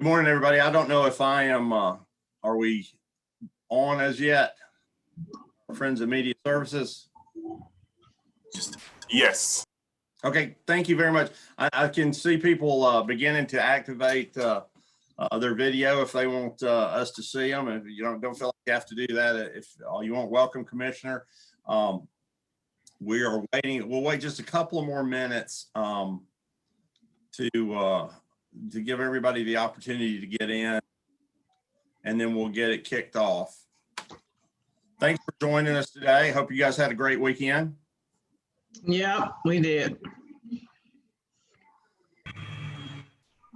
Good morning, everybody. I don't know if I am, are we on as yet? Friends of Media Services? Yes. Okay, thank you very much. I can see people beginning to activate their video if they want us to see them. If you don't feel like you have to do that, if you want, welcome, Commissioner. We are waiting. We'll wait just a couple of more minutes to give everybody the opportunity to get in, and then we'll get it kicked off. Thanks for joining us today. Hope you guys had a great weekend. Yeah, we did.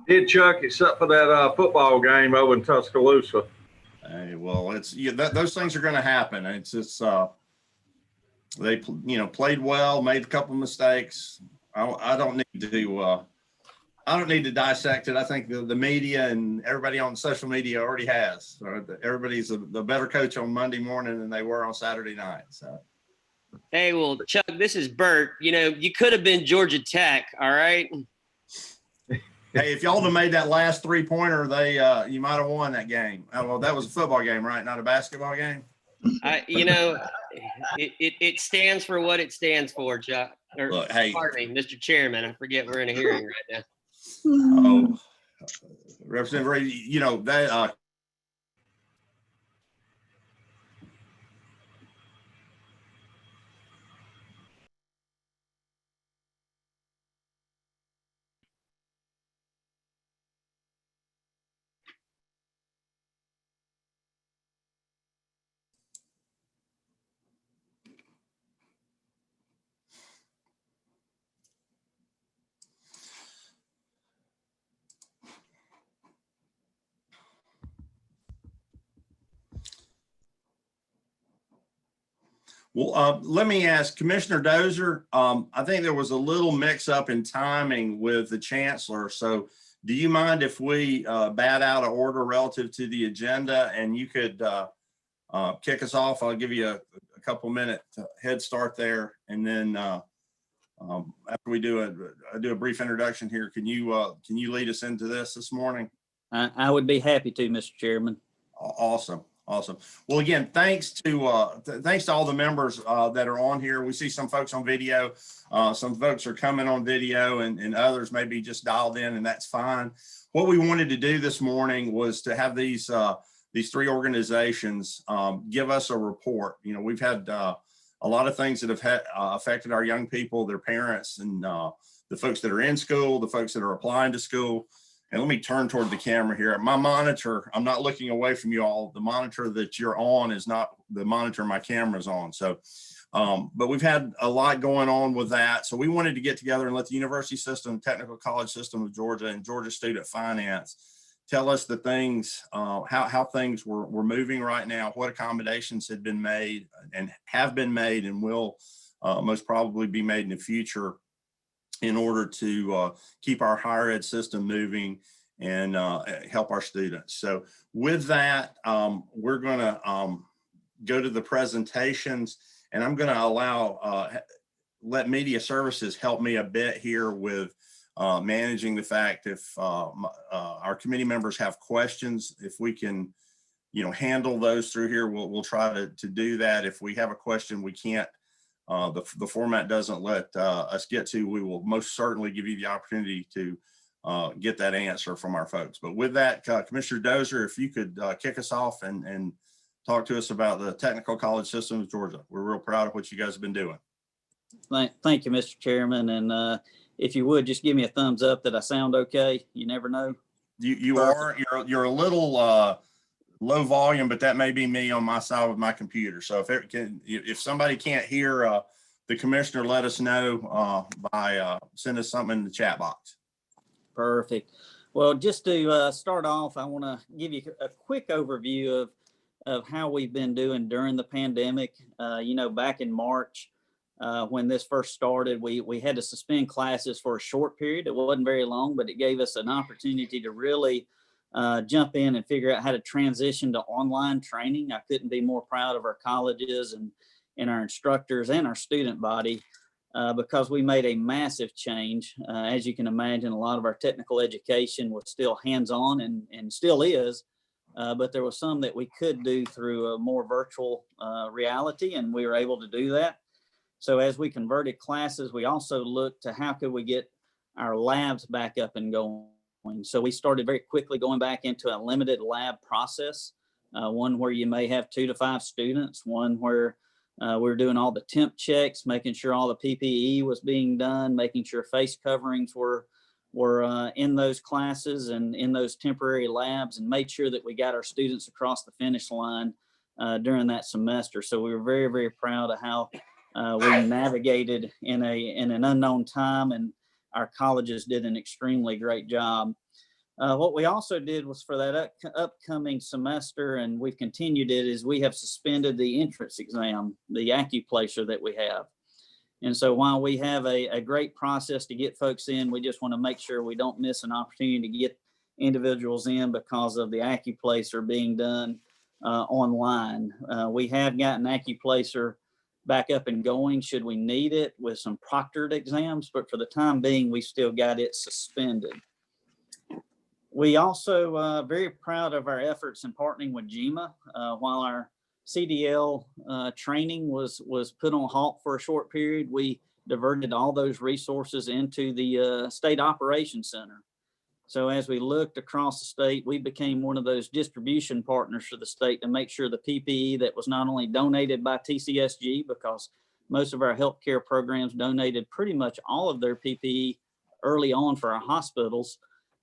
Did, Chuck, except for that football game over in Tuscaloosa. Hey, well, it's those things are going to happen. It's just they played well, made a couple mistakes. I don't need to dissect it. I think the media and everybody on social media already has. Everybody's the better coach on Monday morning than they were on Saturday night. So, hey, well, Chuck, this is Bert. You could have been Georgia Tech, all right? hey, if y'all have made that last 3-pointer, you might have won that game. Well, that was a football game, right? Not a basketball game. It stands for what it stands for, Chuck. Look, hey, pardon me, Mr. Chairman. I forget we're in a hearing right now. Oh, Representative Ray, that Well, let me ask Commissioner Dozier. I think there was a little mix up in timing with the chancellor. So do you mind if we bat out of order relative to the agenda and you could kick us off? I'll give you a couple minute head start there. And then after we do a brief introduction here, can you lead us into this morning? I would be happy to, Mr. Chairman. Awesome. Awesome. Well, again, thanks to all the members that are on here. We see some folks on video. Some folks are coming on video and others may be just dialed in, and that's fine. What we wanted to do this morning was to have these three organizations give us a report. We've had a lot of things that have affected our young people, their parents, and the folks that are in school, the folks that are applying to school. And let me turn toward the camera here. My monitor, I'm not looking away from you all. The monitor that you're on is not the monitor my camera's on. So, but we've had a lot going on with that. So we wanted to get together and let the university system, technical college system of Georgia, and Georgia Student Finance tell us the things, how things were moving right now, what accommodations had been made and have been made and will most probably be made in the future in order to keep our higher ed system moving and help our students. So with that, we're going to go to the presentations, and I'm going to allow, let Media Services help me a bit here with managing the fact if our committee members have questions, if we can, handle those through here, we'll try to do that. If we have a question we can't, the format doesn't let us get to, we will most certainly give you the opportunity to get that answer from our folks. But with that, Commissioner Dozier, if you could kick us off and talk to us about the technical college system of Georgia. We're real proud of what you guys have been doing. Thank you, Mr. Chairman. And if you would just give me a thumbs up that I sound okay. You never know. You are, you're a little low volume, but that may be me on my side with my computer. So if somebody can't hear the commissioner, let us know by send us something in the chat box. Perfect. Well, just to start off, I want to give you a quick overview of how we've been doing during the pandemic. Back in March, when this first started, we had to suspend classes for a short period. It wasn't very long, but it gave us an opportunity to really jump in and figure out how to transition to online training. I couldn't be more proud of our colleges and our instructors and our student body. because we made a massive change. As you can imagine, a lot of our technical education was still hands-on and still is, but there was some that we could do through a more virtual reality, and we were able to do that. So as we converted classes, we also looked to how could we get our labs back up and going. So we started very quickly going back into a limited lab process, one where you may have 2 to 5 students, one where we're doing all the temp checks, making sure all the PPE was being done, making sure face coverings were in those classes and in those temporary labs, and made sure that we got our students across the finish line during that semester. So we were very, very proud of how we navigated in an unknown time, and our colleges did an extremely great job. What we also did was for that upcoming semester, and we've continued it, is we have suspended the entrance exam, the AccuPlacer that we have. And so while we have a great process to get folks in, we just want to make sure we don't miss an opportunity to get individuals in because of the AccuPlacer being done online. We have gotten AccuPlacer back up and going should we need it with some proctored exams, but for the time being, we still got it suspended. We also very proud of our efforts in partnering with GEMA. While our CDL training was put on halt for a short period, we diverted all those resources into the State Operations Center. So as we looked across the state, we became one of those distribution partners for the state to make sure the PPE that was not only donated by TCSG, because most of our healthcare programs donated pretty much all of their PPE early on for our hospitals,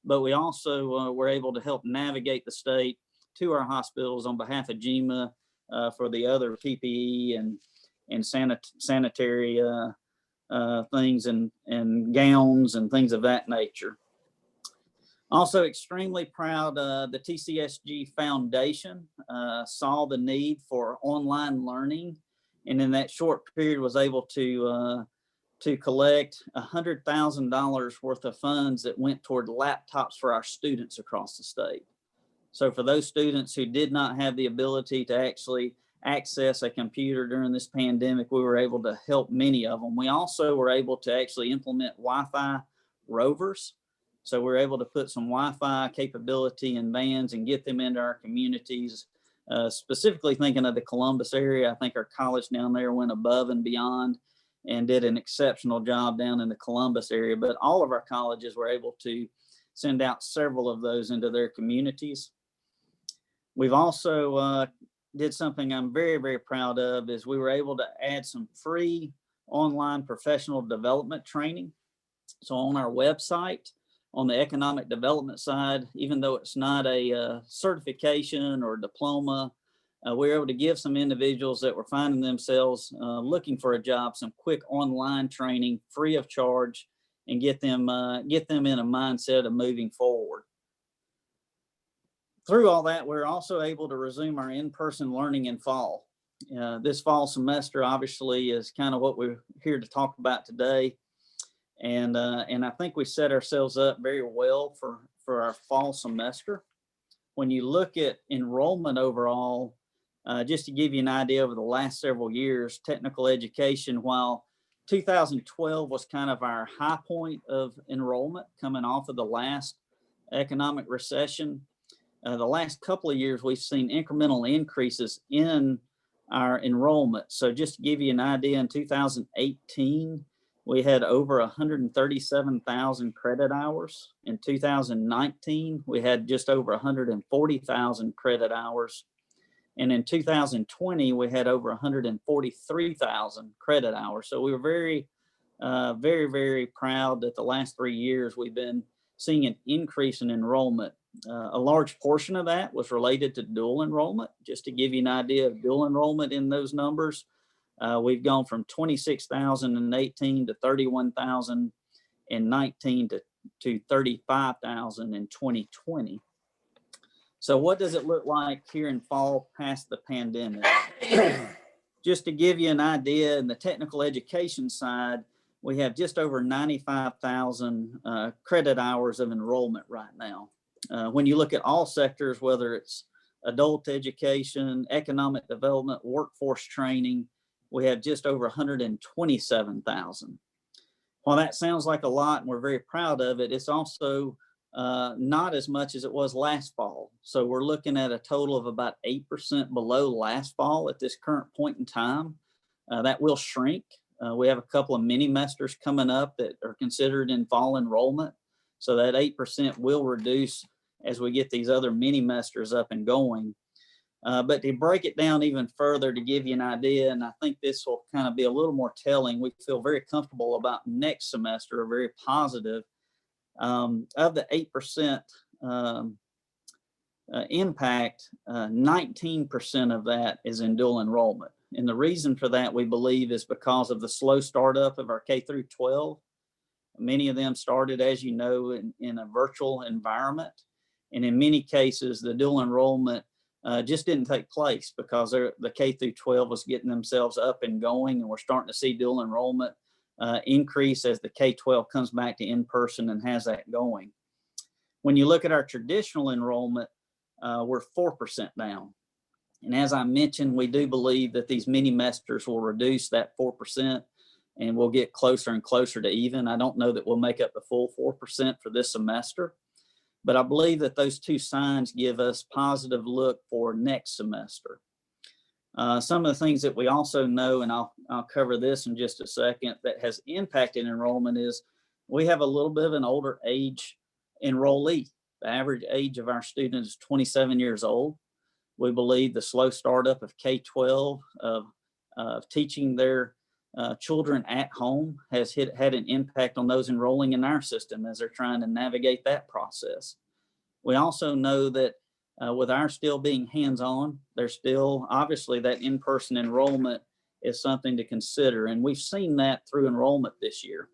but we also were able to help navigate the state to our hospitals on behalf of GEMA for the other PPE and sanitary things and gowns and things of that nature. Also extremely proud, the TCSG Foundation saw the need for online learning, and in that short period was able to collect $100,000 worth of funds that went toward laptops for our students across the state. So for those students who did not have the ability to actually access a computer during this pandemic, we were able to help many of them. We also were able to actually implement Wi-Fi rovers. So we're able to put some Wi-Fi capability in vans and get them into our communities, specifically thinking of the Columbus area. I think our college down there went above and beyond and did an exceptional job down in the Columbus area, but all of our colleges were able to send out several of those into their communities. We've also did something I'm very, very proud of, is we were able to add some free online professional development training. So on our website, on the economic development side, even though it's not a certification or diploma, we were able to give some individuals that were finding themselves looking for a job some quick online training free of charge, and get them in a mindset of moving forward. Through all that, we're also able to resume our in-person learning in fall. This fall semester obviously is kind of what we're here to talk about today. And I think we set ourselves up very well for our fall semester. When you look at enrollment overall, just to give you an idea, over the last several years, technical education, while 2012 was kind of our high point of enrollment coming off of the last economic recession, the last couple of years, we've seen incremental increases in our enrollment. So just to give you an idea, in 2018, we had over 137,000 credit hours. In 2019, we had just over 140,000 credit hours. And in 2020, we had over 143,000 credit hours. So we were very, very proud that the last 3 years we've been seeing an increase in enrollment. A large portion of that was related to dual enrollment. Just to give you an idea of dual enrollment in those numbers, we've gone from 26,018 to 31,019 to 35,000 in 2020. So what does it look like here in fall past the pandemic? Just to give you an idea, in the technical education side, we have just over 95,000 credit hours of enrollment right now. When you look at all sectors, whether it's adult education, economic development, workforce training, we have just over 127,000. While that sounds like a lot and we're very proud of it, it's also not as much as it was last fall. So we're looking at a total of about 8% below last fall at this current point in time. That will shrink. We have a couple of mini-mesters coming up that are considered in fall enrollment. So that 8% will reduce as we get these other mini-mesters up and going. But to break it down even further, to give you an idea, and I think this will kind of be a little more telling, we feel very comfortable about next semester, or very positive. Of the 8% impact, 19% of that is in dual enrollment. And the reason for that, we believe, is because of the slow startup of our K through 12. Many of them started, as you know, in a virtual environment. And in many cases, the dual enrollment just didn't take place because the K through 12 was getting themselves up and going, and we're starting to see dual enrollment increase as the K-12 comes back to in-person and has that going. When you look at our traditional enrollment, we're 4% down. And as I mentioned, we do believe that these mini-mesters will reduce that 4%, and we'll get closer and closer to even. I don't know that we'll make up the full 4% for this semester, but I believe that those two signs give us positive look for next semester. Some of the things that we also know, and I'll cover this in just a second, that has impacted enrollment is we have a little bit of an older age enrollee. The average age of our students is 27 years old. We believe the slow startup of K-12 of teaching their children at home has had an impact on those enrolling in our system as they're trying to navigate that process. We also know that with our still being hands-on, there's still obviously that in-person enrollment is something to consider. And we've seen that through enrollment this year.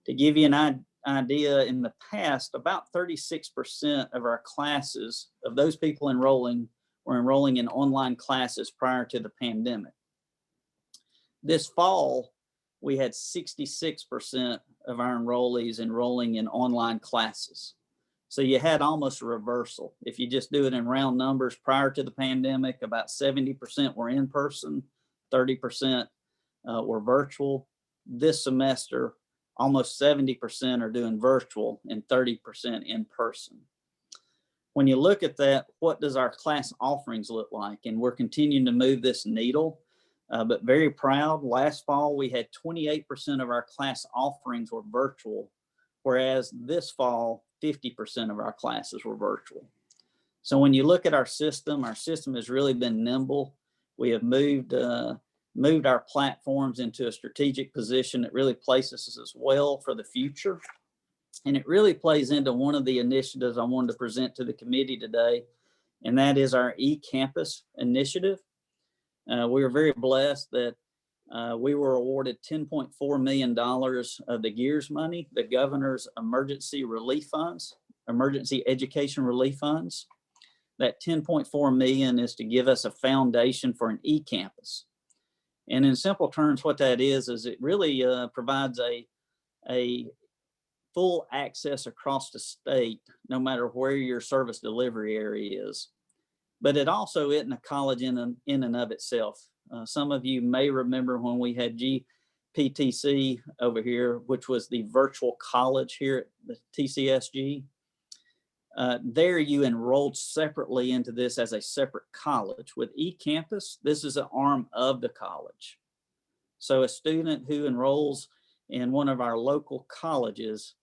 To give you an idea, in the past, about 36% of our classes, of those people enrolling, were enrolling in online classes prior to the pandemic. This fall, we had 66% of our enrollees enrolling in online classes. So you had almost a reversal. If you just do it in round numbers, prior to the pandemic, about 70% were in person, 30% were virtual. This semester, almost 70% are doing virtual and 30% in person. When you look at that, what does our class offerings look like? And we're continuing to move this needle, but very proud. Last fall, we had 28% of our class offerings were virtual, whereas this fall, 50% of our classes were virtual. So when you look at our system has really been nimble. We have moved our platforms into a strategic position that really places us well for the future. And it really plays into one of the initiatives I wanted to present to the committee today, and that is our eCampus initiative. We were very blessed that we were awarded $10.4 million of the GEARS money, the governor's emergency relief funds, emergency education relief funds. That $10.4 million is to give us a foundation for an eCampus. And in simple terms, what that is it really provides a full access across the state, no matter where your service delivery area is. But it also isn't a college in and of itself. Some of you may remember when we had GPTC over here, which was the virtual college here at the TCSG. There you enrolled separately into this as a separate college. With eCampus, this is an arm of the college. So a student who enrolls in one of our local colleges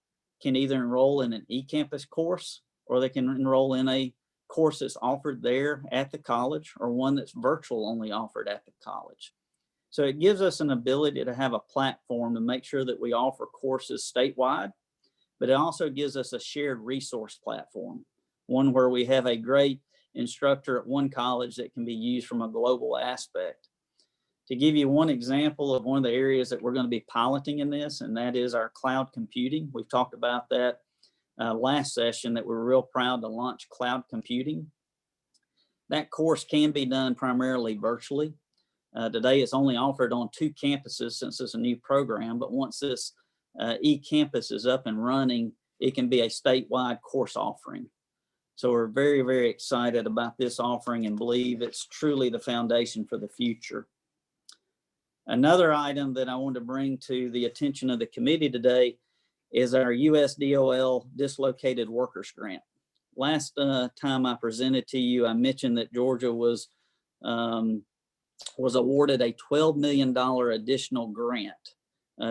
can either enroll in an eCampus course, or they can enroll in a course that's offered there at the college, or one that's virtual only offered at the college. So it gives us an ability to have a platform to make sure that we offer courses statewide, but it also gives us a shared resource platform, one where we have a great instructor at one college that can be used from a global aspect. To give you one example of one of the areas that we're going to be piloting in this, and that is our cloud computing. We've talked about that last session, that we're real proud to launch cloud computing. That course can be done primarily virtually. Today it's only offered on 2 campuses since it's a new program, but once this eCampus is up and running, it can be a statewide course offering. So we're very, very excited about this offering and believe it's truly the foundation for the future. Another item that I want to bring to the attention of the committee today is our USDOL Dislocated Workers Grant. Last time I presented to you, I mentioned that Georgia was awarded a $12 million additional grant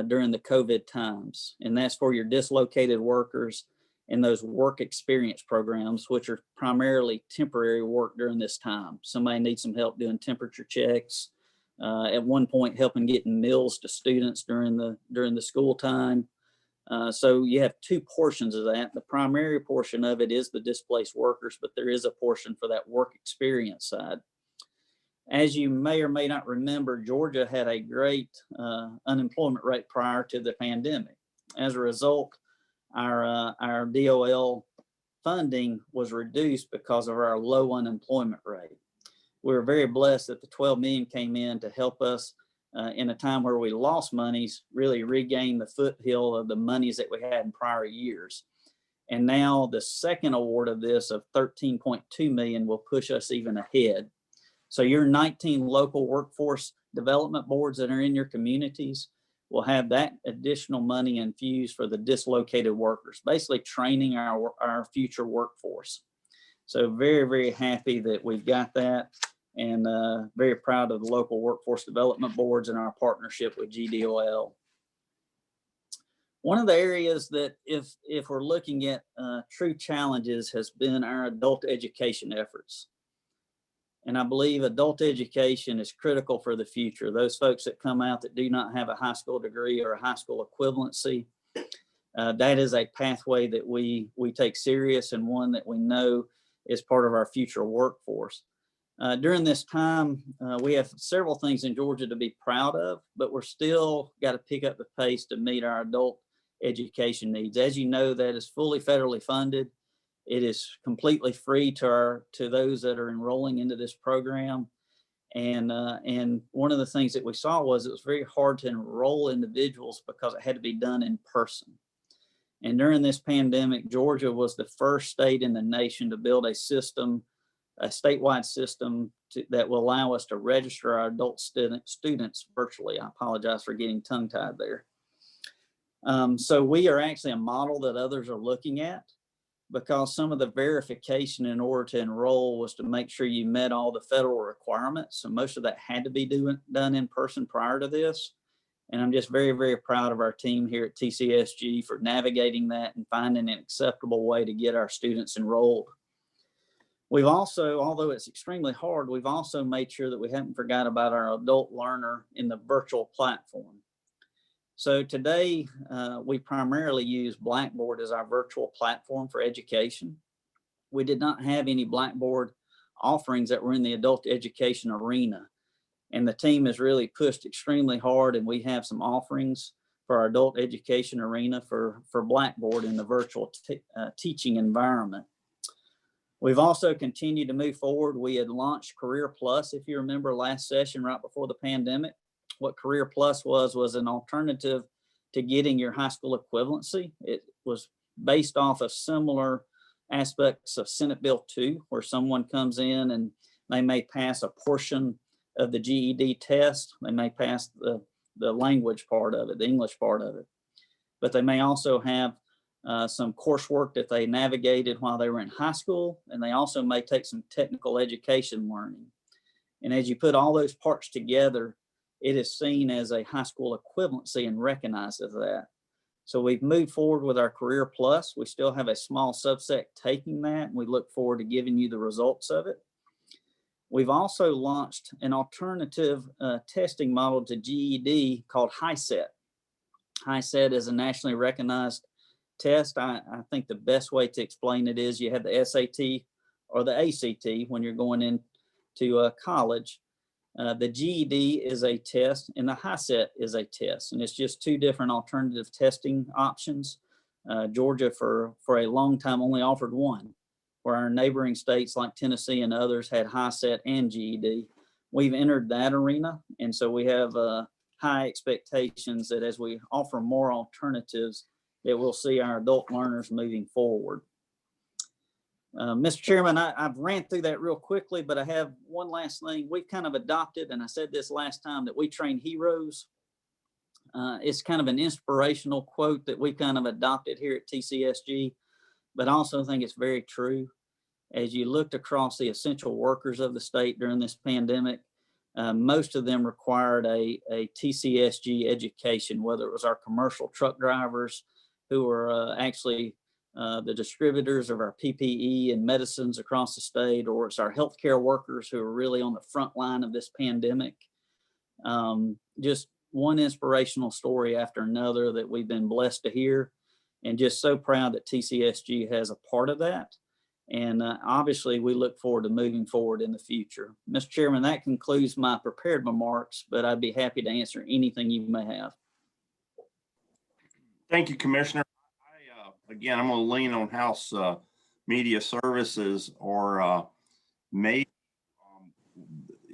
during the COVID times. And that's for your dislocated workers and those work experience programs, which are primarily temporary work during this time. Somebody needs some help doing temperature checks. At one point, helping getting meals to students during the school time. So you have two portions of that. The primary portion of it is the displaced workers, but there is a portion for that work experience side. As you may or may not remember, Georgia had a great unemployment rate prior to the pandemic. As a result, our DOL funding was reduced because of our low unemployment rate. We were very blessed that the 12 million came in to help us in a time where we lost monies, really regain the foothill of the monies that we had in prior years. And now the second award of this of 13.2 million will push us even ahead. So your 19 local workforce development boards that are in your communities will have that additional money infused for the dislocated workers, basically training our future workforce. So very, very happy that we've got that, and very proud of the local workforce development boards and our partnership with GDOL. One of the areas that if we're looking at true challenges has been our adult education efforts. And I believe adult education is critical for the future. Those folks that come out that do not have a high school degree or a high school equivalency, that is a pathway that we take serious, and one that we know is part of our future workforce. During this time, we have several things in Georgia to be proud of, but we're still got to pick up the pace to meet our adult education needs. As you know, that is fully federally funded. It is completely free to those that are enrolling into this program. And one of the things that we saw was it was very hard to enroll individuals because it had to be done in person. And during this pandemic, Georgia was the first state in the nation to build a system, a statewide system that will allow us to register our adult students virtually. I apologize for getting tongue-tied there. So we are actually a model that others are looking at, because some of the verification in order to enroll was to make sure you met all the federal requirements. So most of that had to be done in person prior to this. And I'm just very, very proud of our team here at TCSG for navigating that and finding an acceptable way to get our students enrolled. We've also, although it's extremely hard, we've also made sure that we haven't forgot about our adult learner in the virtual platform. So today, we primarily use Blackboard as our virtual platform for education. We did not have any Blackboard offerings that were in the adult education arena. And the team has really pushed extremely hard, and we have some offerings for our adult education arena for Blackboard in the virtual teaching environment. We've also continued to move forward. We had launched Career Plus, if you remember last session right before the pandemic. What Career Plus was an alternative to getting your high school equivalency. It was based off of similar aspects of Senate Bill 2, where someone comes in and they may pass a portion of the GED test. They may pass the language part of it, the English part of it. But they may also have some coursework that they navigated while they were in high school, and they also may take some technical education learning. And as you put all those parts together, it is seen as a high school equivalency and recognized as that. So we've moved forward with our Career Plus. We still have a small subset taking that, and we look forward to giving you the results of it. We've also launched an alternative testing model to GED called HiSET. HiSET is a nationally recognized test. I think the best way to explain it is you have the SAT or the ACT when you're going into college. The GED is a test and the HiSET is a test, and it's just two different alternative testing options. Georgia for a long time only offered one, where our neighboring states like Tennessee and others had HiSET and GED. We've entered that arena, and so we have high expectations that as we offer more alternatives, that we'll see our adult learners moving forward. Mr. Chairman, I've ran through that real quickly, but I have one last thing. We've kind of adopted, and I said this last time, that we train heroes. It's kind of an inspirational quote that we kind of adopted here at TCSG, but I also think it's very true. As you looked across the essential workers of the state during this pandemic, most of them required a TCSG education, whether it was our commercial truck drivers who were actually the distributors of our PPE and medicines across the state, or it's our healthcare workers who are really on the front line of this pandemic. Just one inspirational story after another that we've been blessed to hear, and just so proud that TCSG has a part of that. And obviously, we look forward to moving forward in the future. Mr. Chairman, that concludes my prepared remarks, but I'd be happy to answer anything you may have. Thank you, Commissioner. Again, I'm going to lean on House Media Services, or maybe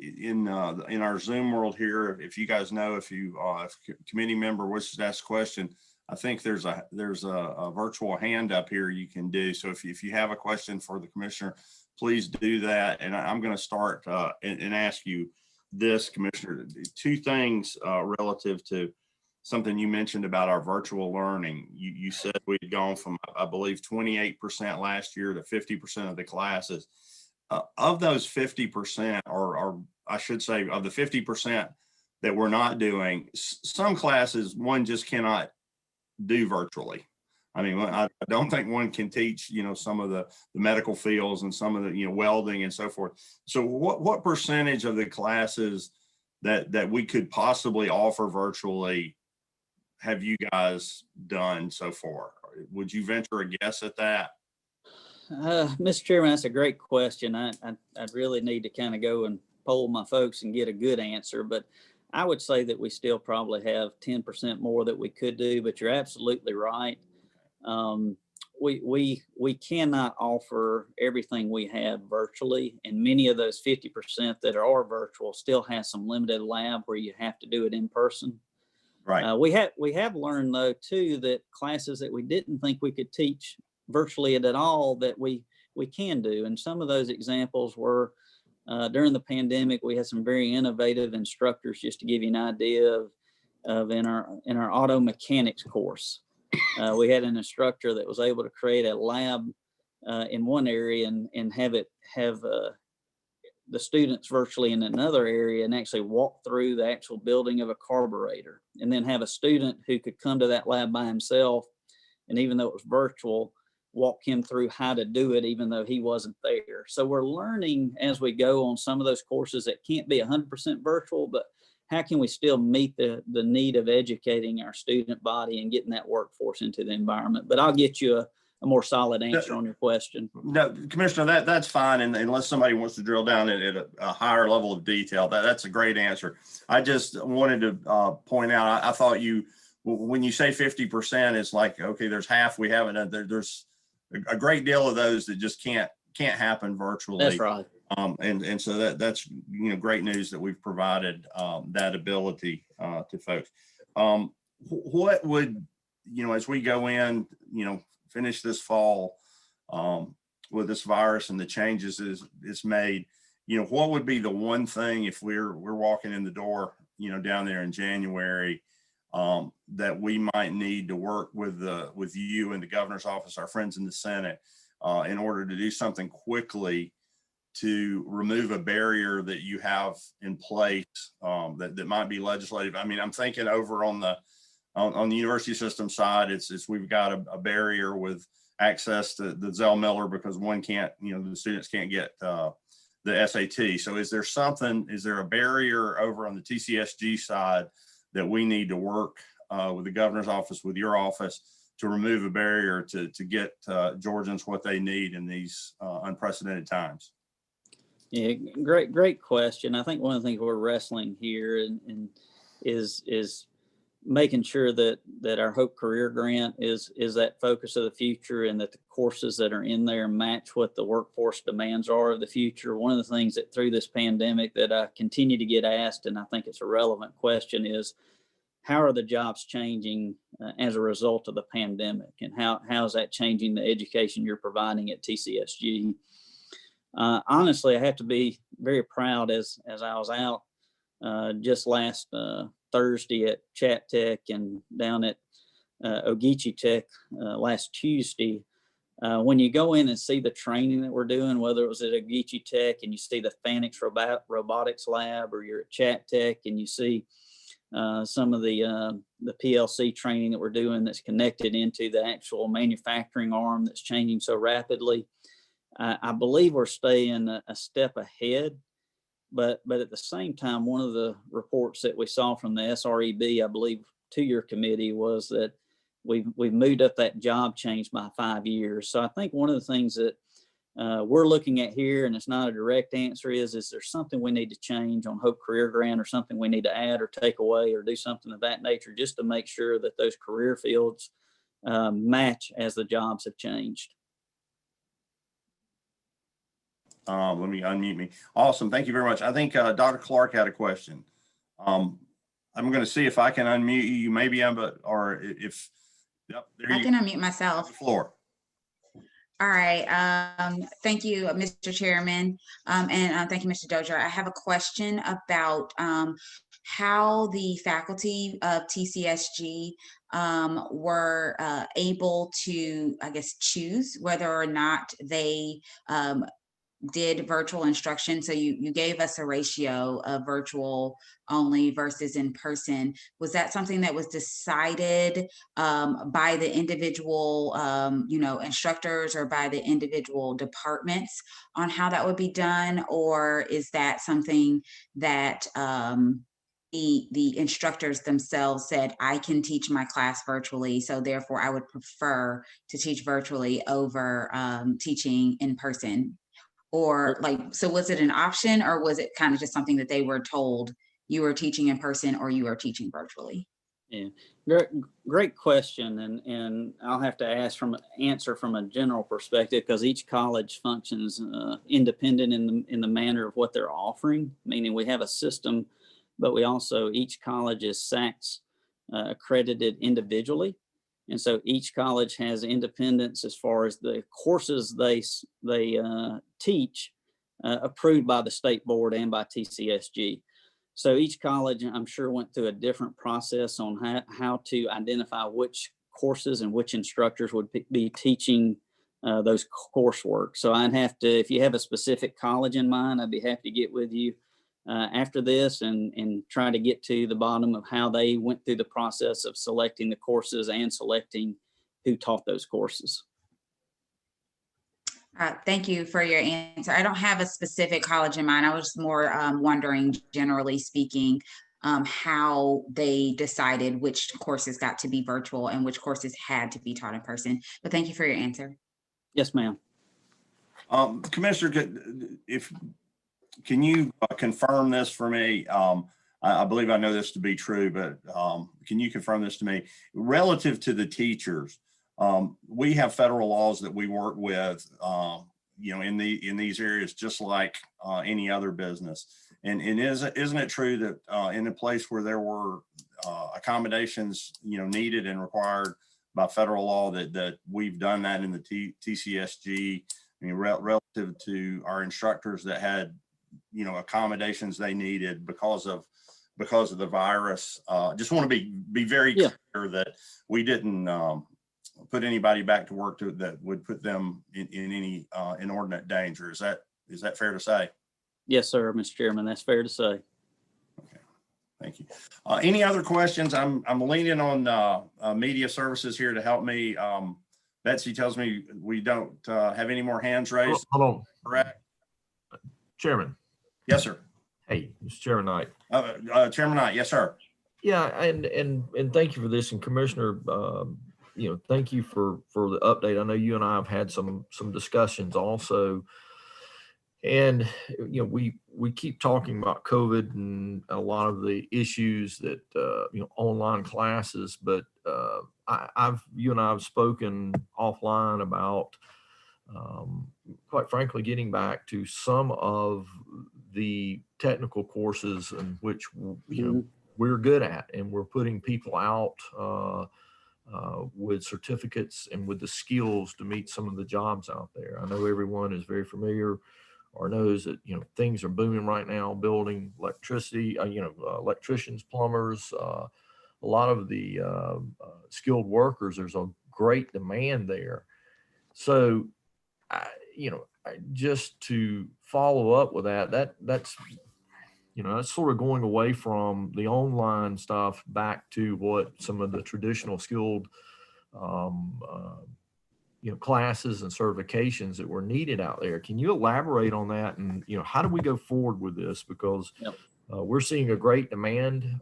in our Zoom world here. If you guys know, if a committee member wishes to ask a question, I think there's a virtual hand up here you can do. So if you have a question for the commissioner, please do that. And I'm going to start and ask you this, Commissioner, two things relative to something you mentioned about our virtual learning. You said we'd gone from, I believe, 28% last year to 50% of the classes. Of those 50%, or I should say of the 50% that we're not doing, some classes one just cannot do virtually. I mean, I don't think one can teach, some of the medical fields and some of the, welding and so forth. So what percentage of the classes that we could possibly offer virtually have you guys done so far? Would you venture a guess at that? Mr. Chairman, that's a great question. I'd really need to kind of go and poll my folks and get a good answer, but I would say that we still probably have 10% more that we could do, but you're absolutely right. We cannot offer everything we have virtually, and many of those 50% that are virtual still have some limited lab where you have to do it in person. Right. We have learned though too that classes that we didn't think we could teach virtually at all that we can do, and some of those examples were during the pandemic. We had some very innovative instructors. Just to give you an idea of in our auto mechanics course, we had an instructor that was able to create a lab in one area and have the students virtually in another area and actually walk through the actual building of a carburetor, and then have a student who could come to that lab by himself, and even though it was virtual, walk him through how to do it even though he wasn't there. So we're learning as we go on some of those courses that can't be 100% virtual, but how can we still meet the need of educating our student body and getting that workforce into the environment? But I'll get you a more solid answer on your question. No, Commissioner, that's fine. And unless somebody wants to drill down at a higher level of detail, that's a great answer. I just wanted to point out, I thought when you say 50%, it's like, okay, there's half we haven't done. There's a great deal of those that just can't happen virtually. That's right. And so that's great news that we've provided that ability to folks. What would, as we go in, finish this fall with this virus and the changes it's made, what would be the one thing if we're walking in the door, down there in January, that we might need to work with you and the governor's office, our friends in the Senate, in order to do something quickly to remove a barrier that you have in place that might be legislative? I mean, I'm thinking over on the university system side, it's we've got a barrier with access to the Zell Miller because one can't, the students can't get the SAT. So is there a barrier over on the TCSG side that we need to work with the governor's office, with your office, to remove a barrier to get Georgians what they need in these unprecedented times? Yeah, great question. I think one of the things we're wrestling here and is making sure that our Hope Career Grant is that focus of the future, and that the courses that are in there match what the workforce demands are of the future. One of the things that through this pandemic that I continue to get asked, and I think it's a relevant question, is how are the jobs changing as a result of the pandemic, and how is that changing the education you're providing at TCSG? Honestly, I have to be very proud as I was out just last Thursday at Chat Tech and down at Ogeechee Tech last Tuesday. When you go in and see the training that we're doing, whether it was at Ogeechee Tech and you see the Phoenix Robotics Lab, or you're at Chat Tech and you see some of the PLC training that we're doing that's connected into the actual manufacturing arm that's changing so rapidly, I believe we're staying a step ahead. But at the same time, one of the reports that we saw from the SREB, I believe, to your committee, was that we've moved up that job change by 5 years. So I think one of the things that we're looking at here, and it's not a direct answer, is there something we need to change on Hope Career Grant, or something we need to add or take away or do something of that nature, just to make sure that those career fields match as the jobs have changed. Let me unmute me. Awesome. Thank you very much. I think Dr. Clark had a question. I'm going to see if I can unmute you. Maybe or if, yep, there I you can unmute myself. the floor. All right. Thank you, Mr. Chairman. And thank you, Mr. Dozier. I have a question about how the faculty of TCSG were able to, I guess, choose whether or not they did virtual instruction. So you gave us a ratio of virtual only versus in person. Was that something that was decided by the individual, instructors, or by the individual departments on how that would be done? Or is that something that the instructors themselves said, I can teach my class virtually, so therefore I would prefer to teach virtually over teaching in person? Or so was it an option, or was it kind of just something that they were told, you were teaching in person or you are teaching virtually? Yeah, great question, and I'll have to answer from a general perspective, because each college functions independent in the manner of what they're offering. Meaning we have a system, but we also, each college is SACS accredited individually. And so each college has independence as far as the courses they teach approved by the state board and by TCSG. So each college, I'm sure, went through a different process on how to identify which courses and which instructors would be teaching those coursework. So I'd have to, if you have a specific college in mind, I'd be happy to get with you after this and try to get to the bottom of how they went through the process of selecting the courses and selecting who taught those courses. Thank you for your answer. I don't have a specific college in mind. I was more wondering, generally speaking, how they decided which courses got to be virtual and which courses had to be taught in person. But thank you for your answer. Yes, ma'am. Commissioner, can you confirm this for me? I believe I know this to be true, but can you confirm this to me? Relative to the teachers, we have federal laws that we work with, in these areas, just like any other business. And isn't it true that in a place where there were accommodations, needed and required by federal law, that we've done that in the TCSG? I mean, relative to our instructors that had, accommodations they needed because of the virus. Just want to be very clear that we didn't put anybody back to work that would put them in any inordinate danger. Is that fair to say? Yes, sir, Mr. Chairman, that's fair to say. Okay, thank you. Any other questions? I'm leaning on media services here to help me. Betsy tells me we don't have any more hands raised. Hold on. Correct? Chairman. Yes, sir. Hey, it's Chairman Knight. Chairman Knight, yes, sir. Yeah, and thank you for this. And Commissioner, thank you for the update. I know you and I have had some discussions also. And, we keep talking about COVID and a lot of the issues that, online classes, but you and I have spoken offline about, quite frankly, getting back to some of the technical courses in which, we're good at, and we're putting people out with certificates and with the skills to meet some of the jobs out there. I know everyone is very familiar or knows that, you know, things are booming right now, building, electricity, electricians, plumbers, a lot of the skilled workers. There's a great demand there. So, just to follow up with that's sort of going away from the online stuff back to what some of the traditional skilled classes and certifications that were needed out there. Can you elaborate on that? And, how do we go forward with this? Because we're seeing a great demand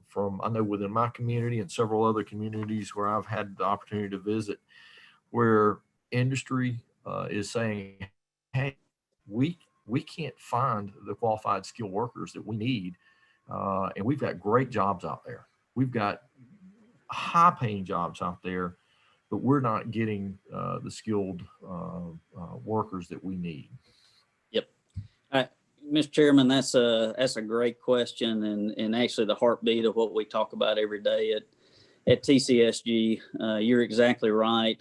from, I know within my community and several other communities where I've had the opportunity to visit, where industry is saying, hey, we can't find the qualified skilled workers that we need. And we've got great jobs out there. We've got high paying jobs out there, but we're not getting the skilled workers that we need. Yep. Mr. Chairman, that's a great question, and actually the heartbeat of what we talk about every day at TCSG. You're exactly right.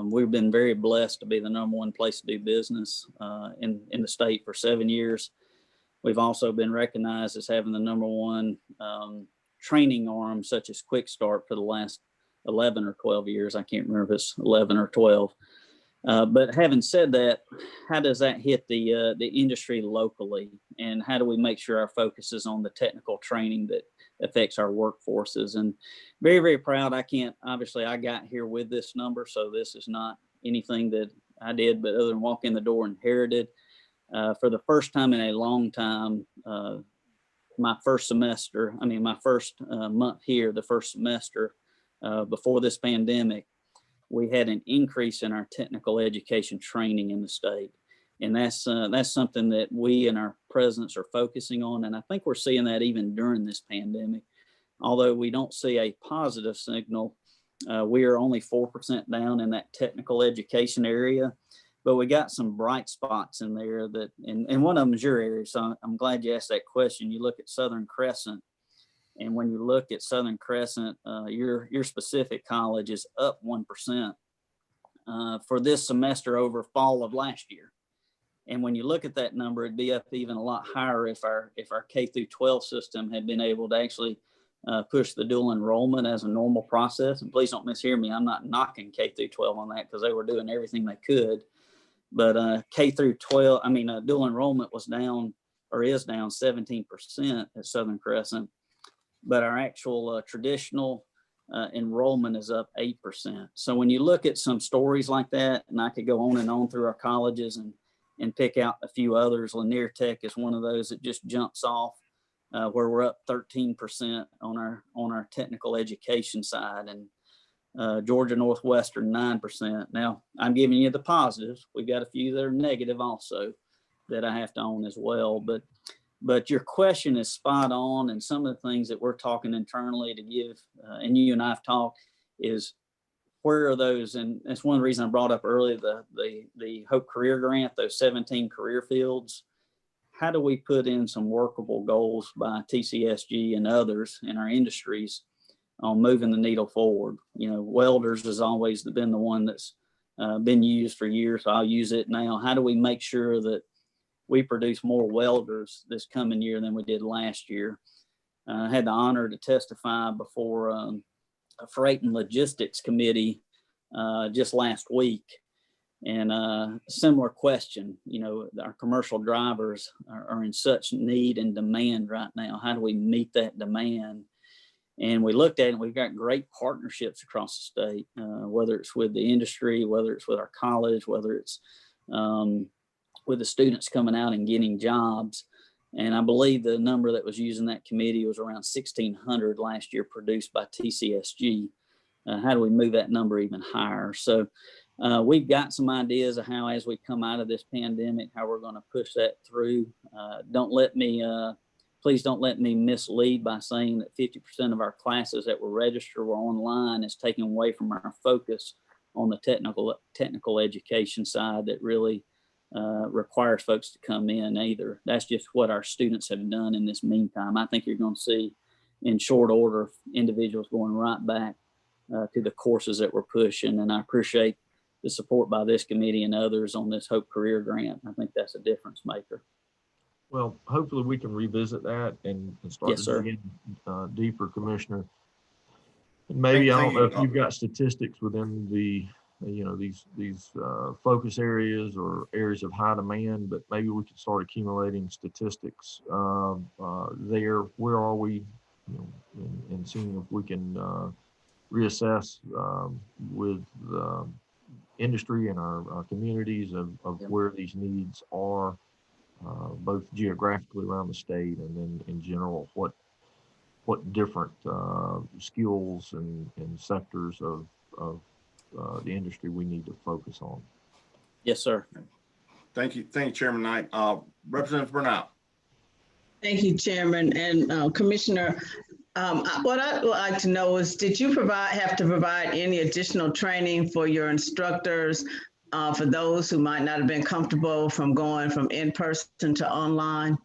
We've been very blessed to be the #1 place to do business in the state for 7 years. We've also been recognized as having the #1 training arm, such as Quick Start, for the last 11 or 12 years. I can't remember if it's 11 or 12. But having said that, how does that hit the industry locally? And how do we make sure our focus is on the technical training that affects our workforces? And very, very proud. I got here with this number, so this is not anything that I did, but other than walk in the door and inherited. For the first time in a long time, my first month here, the first semester before this pandemic, we had an increase in our technical education training in the state. And that's something that we and our presidents are focusing on. And I think we're seeing that even during this pandemic. Although we don't see a positive signal, we are only 4% down in that technical education area. But we got some bright spots in there and one of them is your area. So I'm glad you asked that question. You look at Southern Crescent, and when you look at Southern Crescent, your specific college is up 1% for this semester over fall of last year. And when you look at that number, it'd be up even a lot higher if our K through 12 system had been able to actually push the dual enrollment as a normal process. And please don't mishear me. I'm not knocking K through 12 on that, because they were doing everything they could. But K through 12, dual enrollment was down, or is down 17% at Southern Crescent. But our actual traditional enrollment is up 8%. So when you look at some stories like that, and I could go on and on through our colleges and pick out a few others. Lanier Tech is one of those that just jumps off, where we're up 13% on our technical education side, and Georgia Northwestern 9%. Now I'm giving you the positives. We've got a few that are negative also that I have to own as well. But your question is spot on, and some of the things that we're talking internally to give, and you and I've talked, is where are those? And that's one of the reasons I brought up earlier the Hope Career Grant, those 17 career fields. How do we put in some workable goals by TCSG and others in our industries on moving the needle forward? Welders has always been the one that's been used for years. So I'll use it now. How do we make sure that we produce more welders this coming year than we did last year? I had the honor to testify before a freight and logistics committee just last week. And similar question, our commercial drivers are in such need and demand right now. How do we meet that demand? And we looked at it, and we've got great partnerships across the state, whether it's with the industry, whether it's with our college, whether it's with the students coming out and getting jobs. And I believe the number that was used in that committee was around 1,600 last year produced by TCSG. How do we move that number even higher? So we've got some ideas of how, as we come out of this pandemic, how we're going to push that through. Please don't let me mislead by saying that 50% of our classes that were registered were online is taken away from our focus on the technical education side that really requires folks to come in either. That's just what our students have done in this meantime. I think you're going to see in short order, individuals going right back to the courses that we're pushing. And I appreciate the support by this committee and others on this Hope Career Grant. I think that's a difference maker. Well, hopefully we can revisit that and start Yes, to sir. dig in deeper, Commissioner. Maybe, I don't know if you've got statistics within the, these focus areas or areas of high demand, but maybe we could start accumulating statistics there. Where are we, and seeing if we can reassess with industry and our communities of where these needs are, both geographically around the state and then in general, what different skills and sectors of the industry we need to focus on. Yes, sir. Thank you, Chairman Knight. Representative Burnett. Thank you, Chairman and Commissioner. What I'd like to know is, did you have to provide any additional training for your instructors for those who might not have been comfortable from going from in-person to online?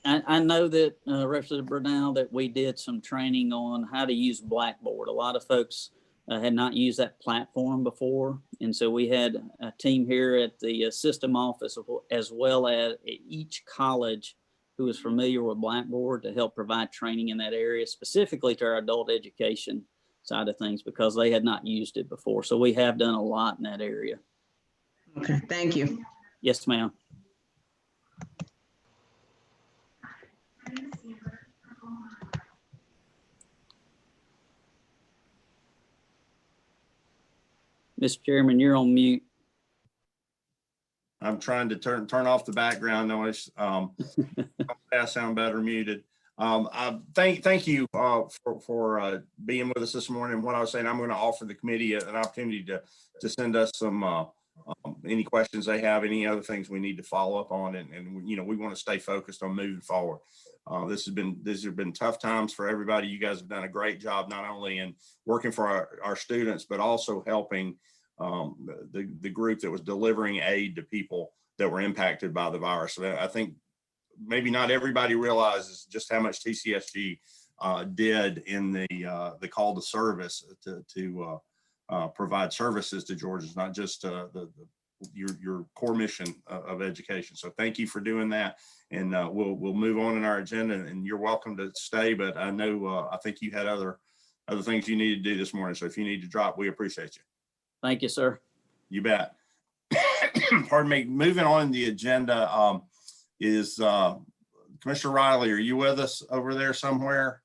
I know that Representative Burnell, that we did some training on how to use Blackboard. A lot of folks had not used that platform before. And so we had a team here at the system office as well as at each college who was familiar with Blackboard to help provide training in that area, specifically to our adult education side of things, because they had not used it before. So we have done a lot in that area. Okay, thank you. Yes, ma'am. Mr. Chairman, you're on mute. I'm trying to turn off the background noise. I sound better muted. Thank you for being with us this morning. What I was saying, I'm going to offer the committee an opportunity to send us some any questions they have, any other things we need to follow up on, and we want to stay focused on moving forward. These have been tough times for everybody. You guys have done a great job, not only in working for our students, but also helping the group that was delivering aid to people that were impacted by the virus. So I think maybe not everybody realizes just how much TCSG did in the call to service to provide services to Georgians, not just your core mission of education. So thank you for doing that, and we'll move on in our agenda. And you're welcome to stay, but I know I think you had other things you needed to do this morning. So if you need to drop, we appreciate you. Thank you, sir. You bet. Pardon me. Moving on the agenda is Commissioner Riley. Are you with us over there somewhere?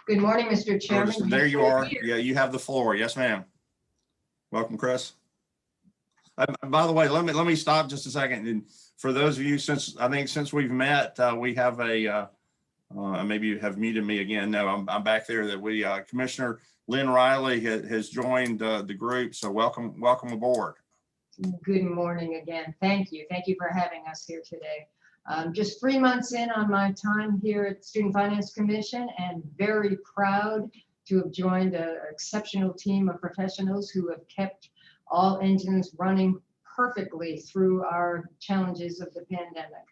Good morning, Mr. Chairman. There you are. Yeah, you have the floor. Yes, ma'am. Welcome, Chris. By the way, let me stop just a second. And for those of you, since we've met, we have a maybe you have muted me again. No, I'm back there. That we Commissioner Lynn Riley has joined the group. So welcome aboard. Good morning again. Thank you for having us here today. Just 3 months in on my time here at Student Finance Commission, and very proud to have joined an exceptional team of professionals who have kept all engines running perfectly through our challenges of the pandemic.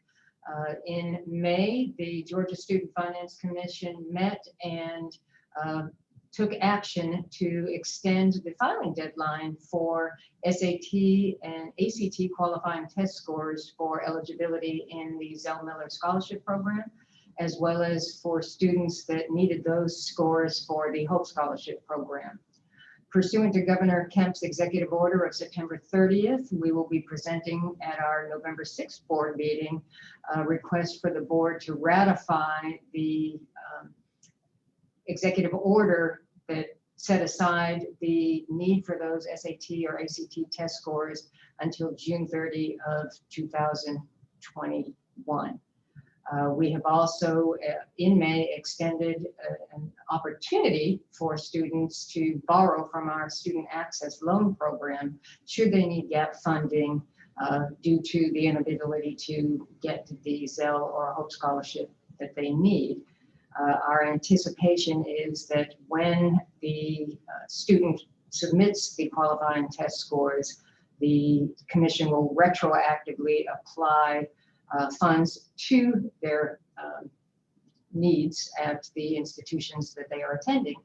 In May, the Georgia Student Finance Commission met and took action to extend the filing deadline for SAT and ACT qualifying test scores for eligibility in the Zell Miller Scholarship Program, as well as for students that needed those scores for the Hope Scholarship Program. Pursuant to Governor Kemp's executive order of September 30th, we will be presenting at our November 6th board meeting a request for the board to ratify the executive order that set aside the need for those SAT or ACT test scores until June 30 of 2021. We have also, in May, extended an opportunity for students to borrow from our Student Access Loan Program should they need gap funding due to the inability to get the Zell or Hope Scholarship that they need. Our anticipation is that when the student submits the qualifying test scores, the commission will retroactively apply funds to their needs at the institutions that they are attending,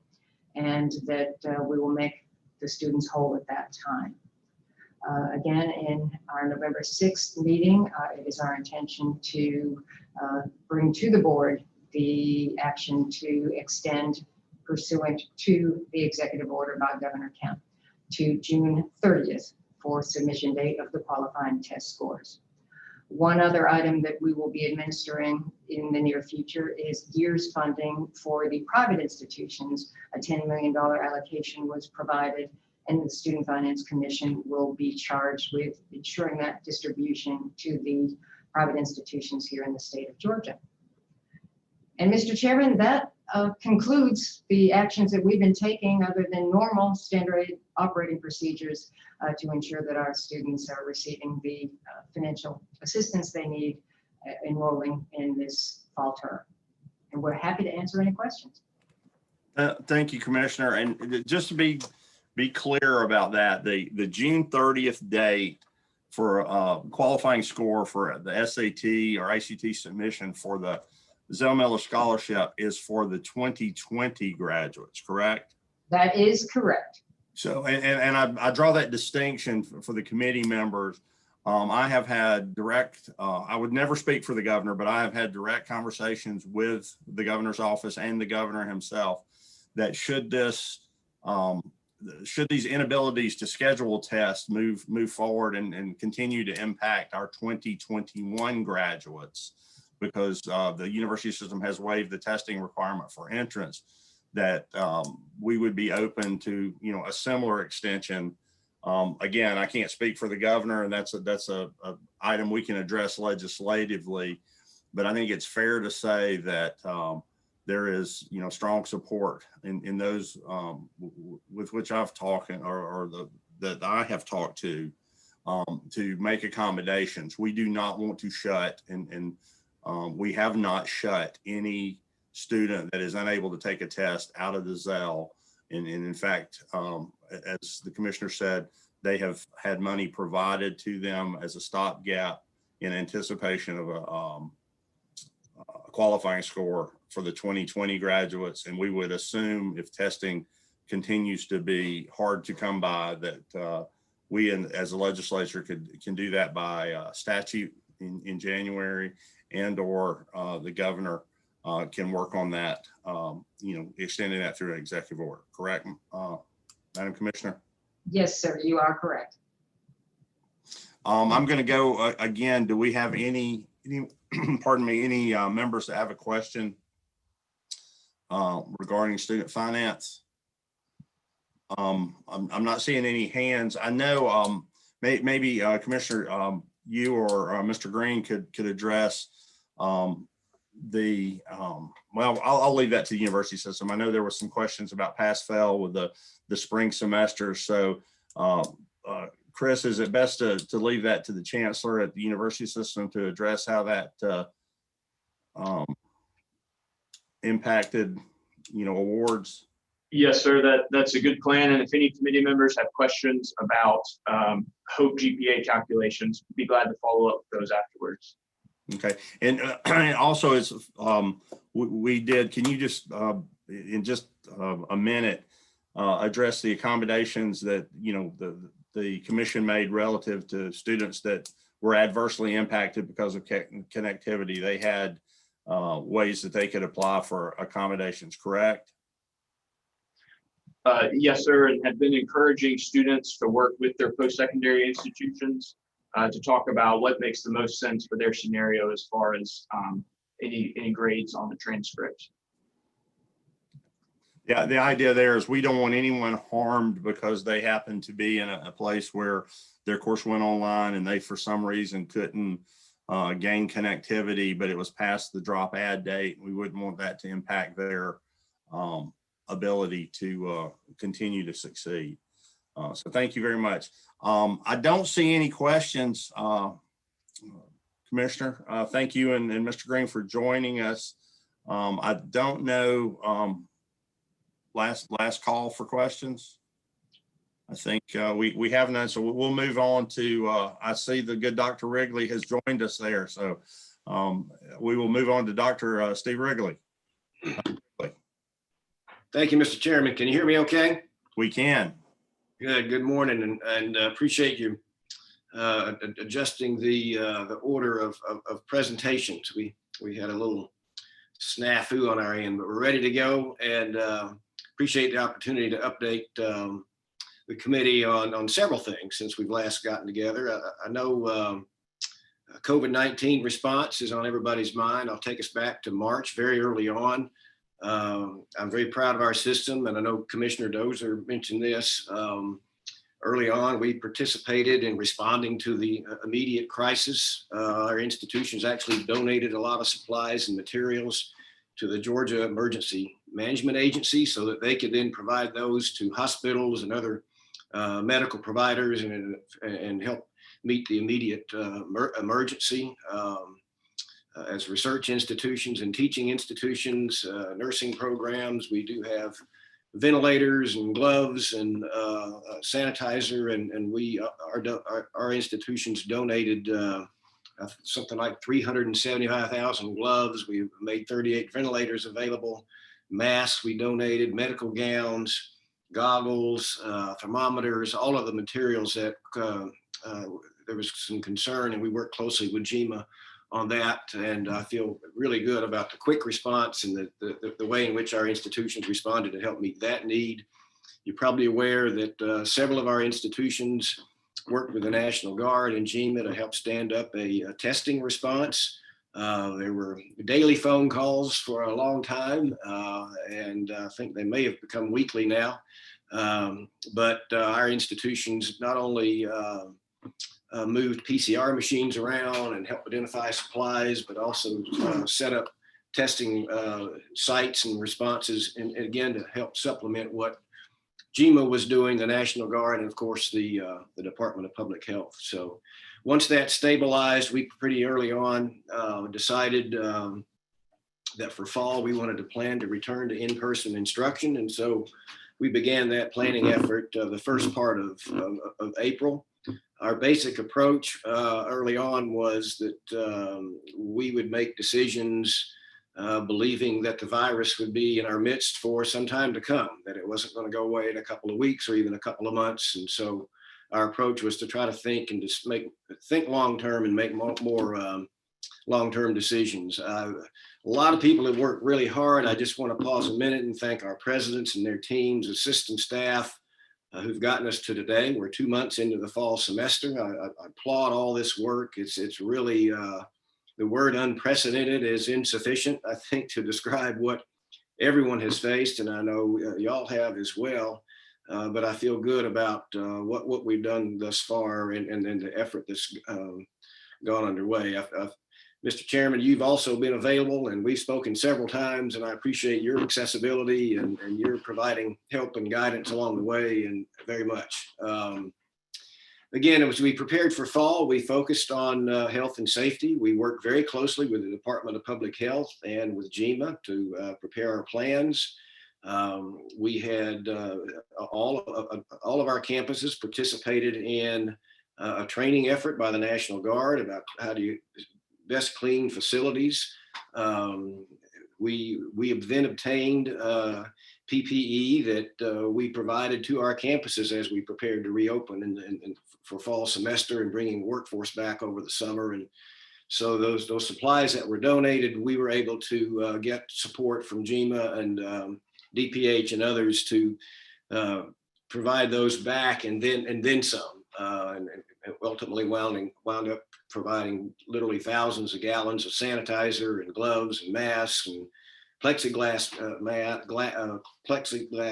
and that we will make the students whole at that time. Again, in our November 6th meeting, it is our intention to bring to the board the action to extend, pursuant to the executive order by Governor Kemp, to June 30th for submission date of the qualifying test scores. One other item that we will be administering in the near future is years funding for the private institutions. A $10 million allocation was provided, and the Student Finance Commission will be charged with ensuring that distribution to the private institutions here in the state of Georgia. And Mr. Chairman, that concludes the actions that we've been taking other than normal standard operating procedures to ensure that our students are receiving the financial assistance they need enrolling in this fall term. And we're happy to answer any questions. Thank you, Commissioner. And just to be clear about that, the June 30th date for qualifying score for the SAT or ACT submission for the Zell Miller Scholarship is for the 2020 graduates, correct? That is correct. So, and I draw that distinction for the committee members. I have had direct, I would never speak for the governor, but I have had direct conversations with the governor's office and the governor himself that should these inabilities to schedule tests move forward and continue to impact our 2021 graduates, because the university system has waived the testing requirement for entrance, that we would be open to, a similar extension. Again, I can't speak for the governor, and that's a item we can address legislatively, but I think it's fair to say that there is, strong support in those with which I've talked that I have talked to make accommodations. We do not want to shut, and we have not shut any student that is unable to take a test out of the Zell. And in fact, as the commissioner said, they have had money provided to them as a stopgap in anticipation of a qualifying score for the 2020 graduates. And we would assume, if testing continues to be hard to come by, that we as a legislature can do that by statute in January, and or the governor can work on that, extending that through an executive order. Correct, Madam Commissioner? Yes, sir, you are correct. I'm going to go again. Do we have any pardon me, any members that have a question regarding student finance? I'm not seeing any hands. I know maybe Commissioner, you or Mr. Green could address well, I'll leave that to the university system. I know there were some questions about pass-fail with the spring semester. So Chris, is it best to leave that to the chancellor at the university system to address how that impacted, awards? Yes, sir, that's a good plan. And if any committee members have questions about HOPE GPA calculations, be glad to follow up with those afterwards. Okay, and also it's we did. Can you just in just a minute address the accommodations that the commission made relative to students that were adversely impacted because of connectivity? They had ways that they could apply for accommodations, correct? Yes, sir, and have been encouraging students to work with their post-secondary institutions to talk about what makes the most sense for their scenario as far as any grades on the transcript. Yeah, the idea there is we don't want anyone harmed because they happen to be in a place where their course went online and they, for some reason, couldn't gain connectivity, but it was past the drop add date. We wouldn't want that to impact their ability to continue to succeed. So thank you very much. I don't see any questions, Commissioner. Thank you and Mr. Green for joining us. I don't know, last call for questions. I think we have none, so we'll move on to, I see the good Dr. Wrigley has joined us there. So we will move on to Dr. Steve Wrigley. Thank you, Mr. Chairman. Can you hear me okay? We can. Good morning, and appreciate you adjusting the order of presentations. We had a little snafu on our end, but we're ready to go, and appreciate the opportunity to update the committee on several things since we've last gotten together. I know COVID-19 response is on everybody's mind. I'll take us back to March, very early on. I'm very proud of our system, and I know Commissioner Dozier mentioned this. Early on, we participated in responding to the immediate crisis. Our institutions actually donated a lot of supplies and materials to the Georgia Emergency Management Agency so that they could then provide those to hospitals and other medical providers and help meet the immediate emergency. As research institutions and teaching institutions, nursing programs, we do have ventilators and gloves and sanitizer, and our institutions donated something like 375,000 gloves. We made 38 ventilators available, masks we donated, medical gowns, goggles, thermometers, all of the materials that there was some concern, and we worked closely with GEMA on that, and I feel really good about the quick response and the way in which our institutions responded to help meet that need. You're probably aware that several of our institutions worked with the National Guard and GEMA to help stand up a testing response. There were daily phone calls for a long time, and I think they may have become weekly now. But our institutions not only moved PCR machines around and helped identify supplies, but also set up testing sites and responses, and again, to help supplement what GEMA was doing, the National Guard, and of course the Department of Public Health. So once that stabilized, we pretty early on decided that for fall we wanted to plan to return to in-person instruction, and so we began that planning effort the first part of April. Our basic approach early on was that we would make decisions believing that the virus would be in our midst for some time to come, that it wasn't going to go away in a couple of weeks or even a couple of months. And so our approach was to try to think and just think long-term and make more long-term decisions. A lot of people have worked really hard. I just want to pause a minute and thank our presidents and their teams, assistant staff, who've gotten us to today. We're 2 months into the fall semester. I applaud all this work. It's really, the word unprecedented is insufficient, I think, to describe what everyone has faced, and I know y'all have as well. But I feel good about what we've done thus far and the effort that's gone underway. Mr. Chairman, you've also been available, and we've spoken several times, and I appreciate your accessibility and your providing help and guidance along the way, and very much. Again, as we prepared for fall, we focused on health and safety. We worked very closely with the Department of Public Health and with GEMA to prepare our plans. We had all of our campuses participated in a training effort by the National Guard about how do you best clean facilities. We have then obtained PPE that we provided to our campuses as we prepared to reopen and for fall semester and bringing workforce back over the summer. And so those supplies that were donated, we were able to get support from GEMA and DPH and others to provide those back and then some. And ultimately wound up providing literally thousands of gallons of sanitizer and gloves and masks and plexiglass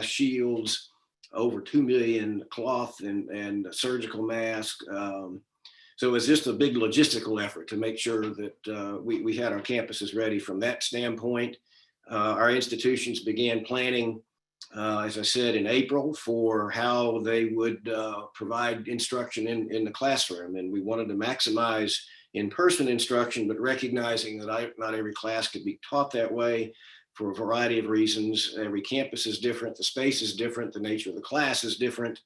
shields, over 2 million cloth and surgical masks. So it was just a big logistical effort to make sure that we had our campuses ready from that standpoint. Our institutions began planning, as I said, in April for how they would provide instruction in the classroom. And we wanted to maximize in-person instruction, but recognizing that not every class could be taught that way for a variety of reasons. Every campus is different, the space is different, the nature of the class is different.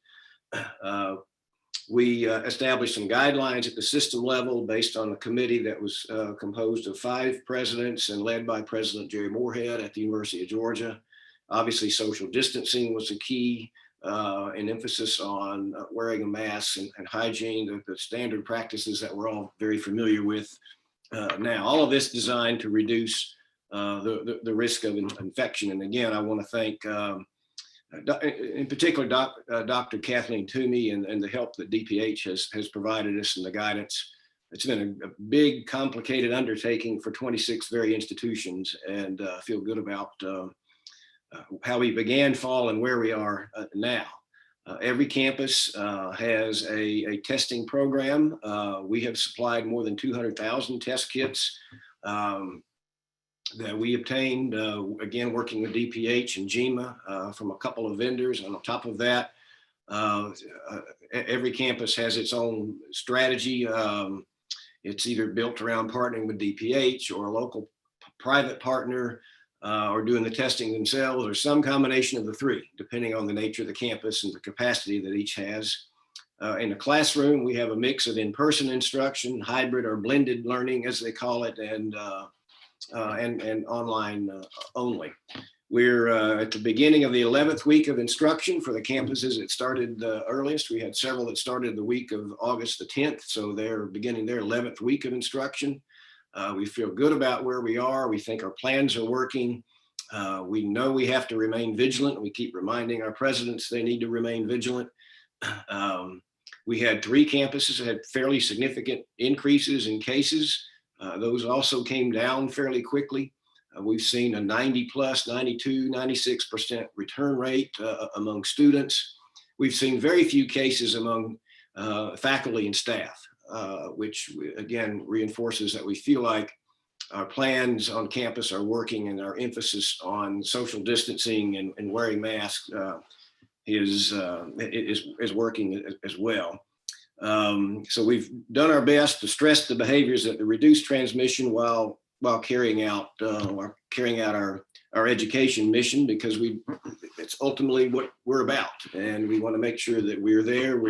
We established some guidelines at the system level based on a committee that was composed of 5 presidents and led by President Jerry Moorhead at the University of Georgia. Obviously, social distancing was a key, an emphasis on wearing a mask and hygiene, the standard practices that we're all very familiar with now. All of this designed to reduce the risk of infection. And again, I want to thank in particular, Dr. Kathleen Toomey and the help that DPH has provided us and the guidance. It's been a big, complicated undertaking for 26 very institutions, and I feel good about how we began fall and where we are now. Every campus has a testing program. We have supplied more than 200,000 test kits that we obtained, again, working with DPH and GEMA from a couple of vendors. And on top of that, every campus has its own strategy. It's either built around partnering with DPH or a local private partner, or doing the testing themselves, or some combination of the 3, depending on the nature of the campus and the capacity that each has. In the classroom, we have a mix of in-person instruction, hybrid or blended learning, as they call it, and online only. We're at the beginning of the 11th week of instruction for the campuses. It started the earliest. We had several that started the week of August the 10th. So they're beginning their 11th week of instruction. We feel good about where we are. We think our plans are working. We know we have to remain vigilant. We keep reminding our presidents they need to remain vigilant. We had 3 campuses that had fairly significant increases in cases. Those also came down fairly quickly. We've seen a 90+, 92, 96% return rate among students. We've seen very few cases among faculty and staff, which again reinforces that we feel like our plans on campus are working, and our emphasis on social distancing and wearing masks is working as well. So we've done our best to stress the behaviors that reduce transmission while carrying out our education mission, because it's ultimately what we're about, and we want to make sure that we're there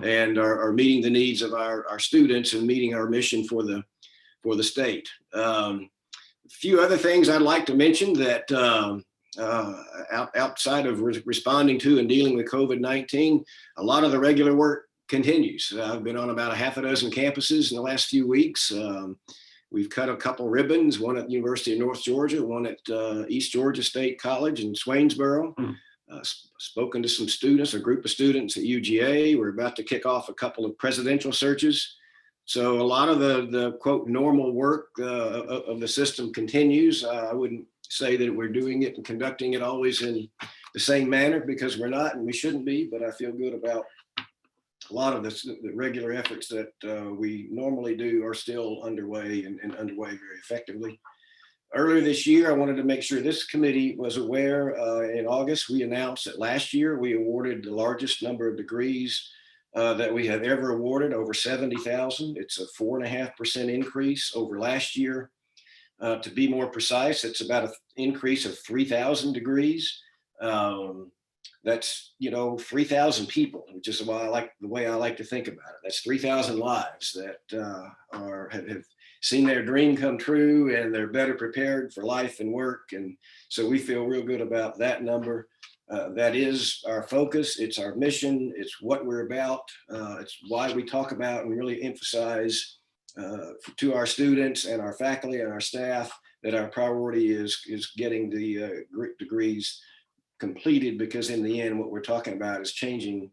and are meeting the needs of our students and meeting our mission for the state. A few other things I'd like to mention that outside of responding to and dealing with COVID-19, a lot of the regular work continues. I've been on about a half a dozen campuses in the last few weeks. We've cut a couple ribbons, one at the University of North Georgia, one at East Georgia State College in Swainsboro. Spoken to some students, a group of students at UGA. We're about to kick off a couple of presidential searches. So a lot of the quote normal work of the system continues. I wouldn't say that we're doing it and conducting it always in the same manner, because we're not and we shouldn't be, but I feel good about a lot of the regular efforts that we normally do are still underway and underway very effectively. Earlier this year, I wanted to make sure this committee was aware. In August, we announced that last year we awarded the largest number of degrees that we have ever awarded, over 70,000. It's a 4.5% increase over last year. To be more precise, it's about an increase of 3,000 degrees. That's 3,000 people, which is why the way I like to think about it. That's 3,000 lives that have seen their dream come true, and they're better prepared for life and work. And so we feel real good about that number. That is our focus. It's our mission. It's what we're about. It's why we talk about and really emphasize to our students and our faculty and our staff that our priority is getting the degrees completed, because in the end, what we're talking about is changing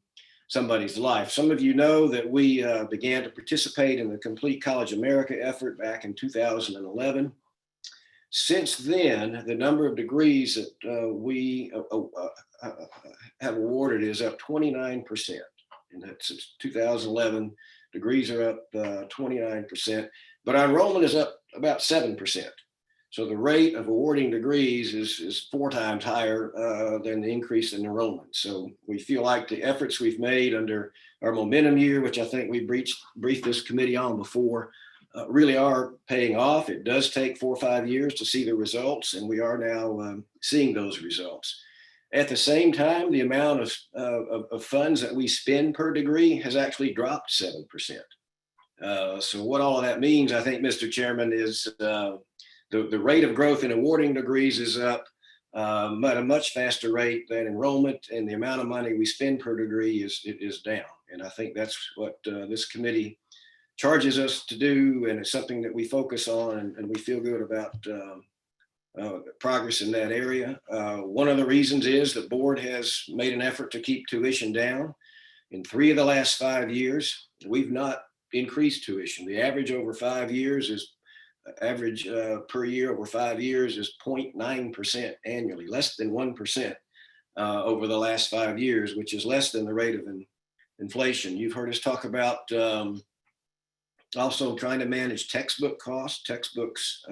somebody's life. Some of you know that we began to participate in the Complete College America effort back in 2011. Since then, the number of degrees that we have awarded is up 29%. And that's since 2011, degrees are up 29%, but our enrollment is up about 7%. So the rate of awarding degrees is 4 times higher than the increase in enrollment. So we feel like the efforts we've made under our momentum year, which I think we briefed this committee on before, really are paying off. It does take 4 or 5 years to see the results, and we are now seeing those results. At the same time, the amount of funds that we spend per degree has actually dropped 7%. So what all of that means, I think, Mr. Chairman, is the rate of growth in awarding degrees is up at a much faster rate than enrollment, and the amount of money we spend per degree is down. And I think that's what this committee charges us to do, and it's something that we focus on, and we feel good about progress in that area. One of the reasons is the board has made an effort to keep tuition down. In 3 of the last 5 years, we've not increased tuition. The average over 5 years is average per year over 5 years is 0.9% annually, less than 1% over the last 5 years, which is less than the rate of inflation. You've heard us talk about also trying to manage textbook costs. Textbooks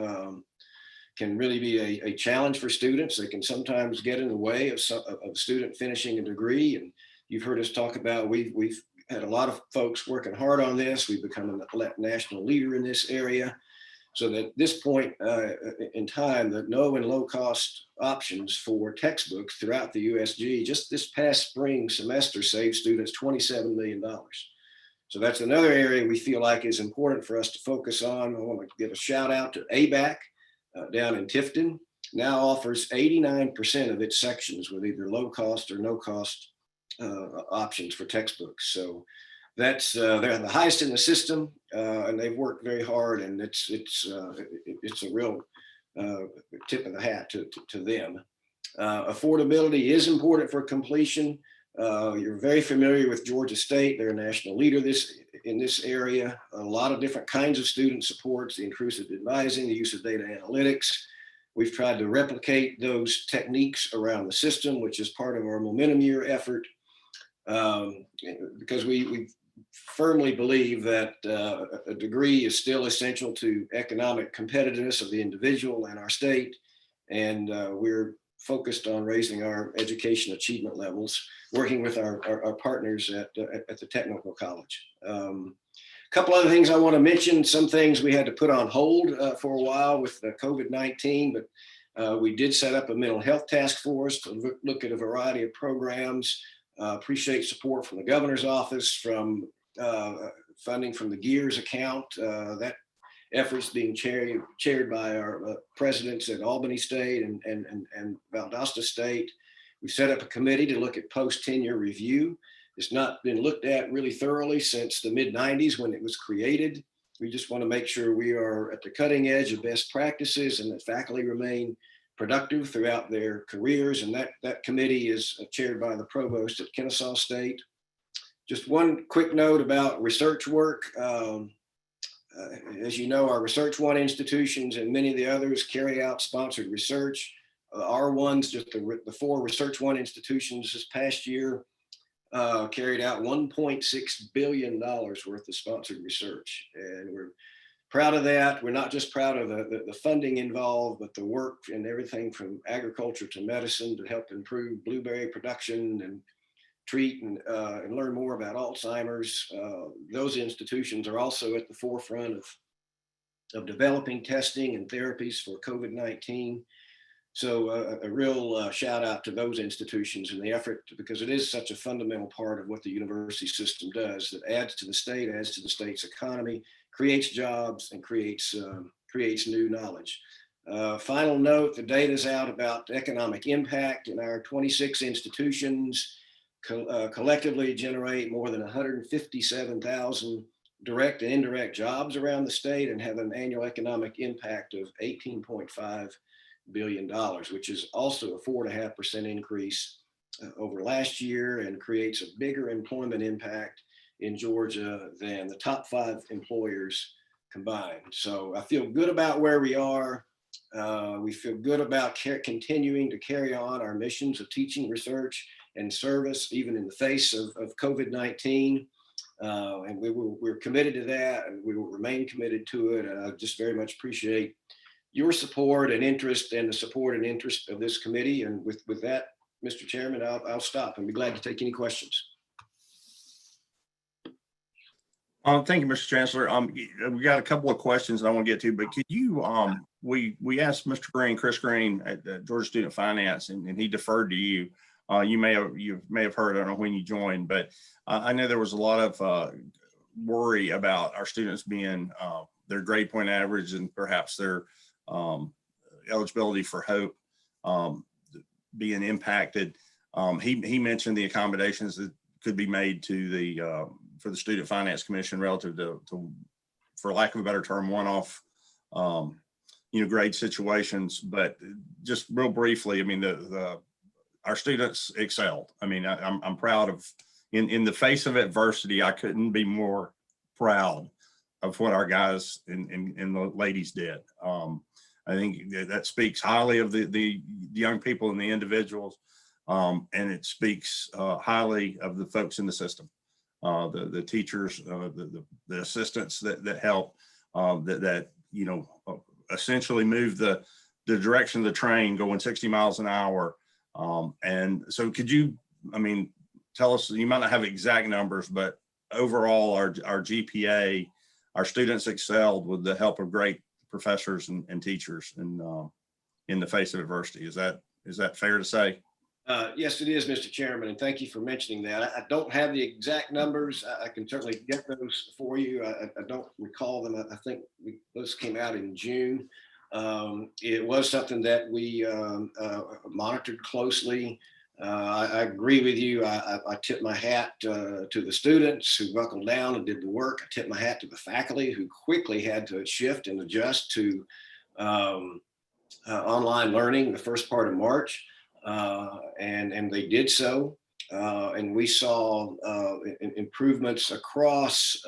can really be a challenge for students. They can sometimes get in the way of a student finishing a degree. And you've heard us talk about, we've had a lot of folks working hard on this. We've become a national leader in this area. So that at this point in time, the no and low cost options for textbooks throughout the USG, just this past spring semester, saved students $27 million. So that's another area we feel like is important for us to focus on. I want to give a shout out to ABAC down in Tifton. Now offers 89% of its sections with either low cost or no cost options for textbooks. So that's they're the highest in the system, and they've worked very hard, and it's a real tip of the hat to them. Affordability is important for completion. You're very familiar with Georgia State. They're a national leader in this area. A lot of different kinds of student supports, the inclusive advising, the use of data analytics. We've tried to replicate those techniques around the system, which is part of our Momentum Year effort, because we firmly believe that a degree is still essential to economic competitiveness of the individual and our state. And we're focused on raising our education achievement levels, working with our partners at the technical college. A couple other things I want to mention. Some things we had to put on hold for a while with the COVID-19, but we did set up a mental health task force to look at a variety of programs. Appreciate support from the governor's office, from funding from the GEARS account. That effort's being chaired by our presidents at Albany State and Valdosta State. We've set up a committee to look at post-tenure review. It's not been looked at really thoroughly since the mid-90s when it was created. We just want to make sure we are at the cutting edge of best practices and that faculty remain productive throughout their careers. And that committee is chaired by the provost at Kennesaw State. Just one quick note about research work. As you know, our Research One institutions and many of the others carry out sponsored research. Our ones, just the 4 Research One institutions this past year carried out $1.6 billion worth of sponsored research. And we're proud of that. We're not just proud of the funding involved, but the work and everything from agriculture to medicine to help improve blueberry production and treat and learn more about Alzheimer's. Those institutions are also at the forefront of developing testing and therapies for COVID-19. So a real shout out to those institutions and the effort, because it is such a fundamental part of what the university system does, that adds to the state's economy, creates jobs, and creates new knowledge. Final note, the data's out about economic impact, in our 26 institutions collectively generate more than 157,000 direct and indirect jobs around the state and have an annual economic impact of $18.5 billion, which is also a 4.5% increase over last year and creates a bigger employment impact in Georgia than the top 5 employers combined. So I feel good about where we are. We feel good about continuing to carry on our missions of teaching, research, and service, even in the face of COVID-19. And we're committed to that, and we will remain committed to it. And I just very much appreciate your support and interest, and the support and interest of this committee. And with that, Mr. Chairman, I'll stop and be glad to take any questions. Thank you, Mr. Chancellor. We got a couple of questions I want to get to, but could you, we asked Mr. Green, Chris Green at Georgia Student Finance, and he deferred to you. You may have heard, I don't know when you joined, but I know there was a lot of worry about our students being their grade point average and perhaps their eligibility for HOPE being impacted. He mentioned the accommodations that could be made to the for the Student Finance Commission relative to, for lack of a better term, one-off grade situations. But just real briefly, I mean, our students excelled. I mean, I'm proud of, in the face of adversity, I couldn't be more proud of what our guys and the ladies did. I think that speaks highly of the young people and the individuals, and it speaks highly of the folks in the system, the teachers, the assistants that help, that essentially move the direction of the train going 60 miles an hour. And so could you, I mean, tell us, you might not have exact numbers, but overall our GPA, our students excelled with the help of great professors and teachers and in the face of adversity. Is that fair to say? Yes, it is, Mr. Chairman, and thank you for mentioning that. I don't have the exact numbers. I can certainly get those for you. I don't recall them. I think those came out in June. It was something that we monitored closely. I agree with you. I tip my hat to the students who buckled down and did the work. I tip my hat to the faculty who quickly had to shift and adjust to online learning the first part of March. And they did so. And we saw improvements across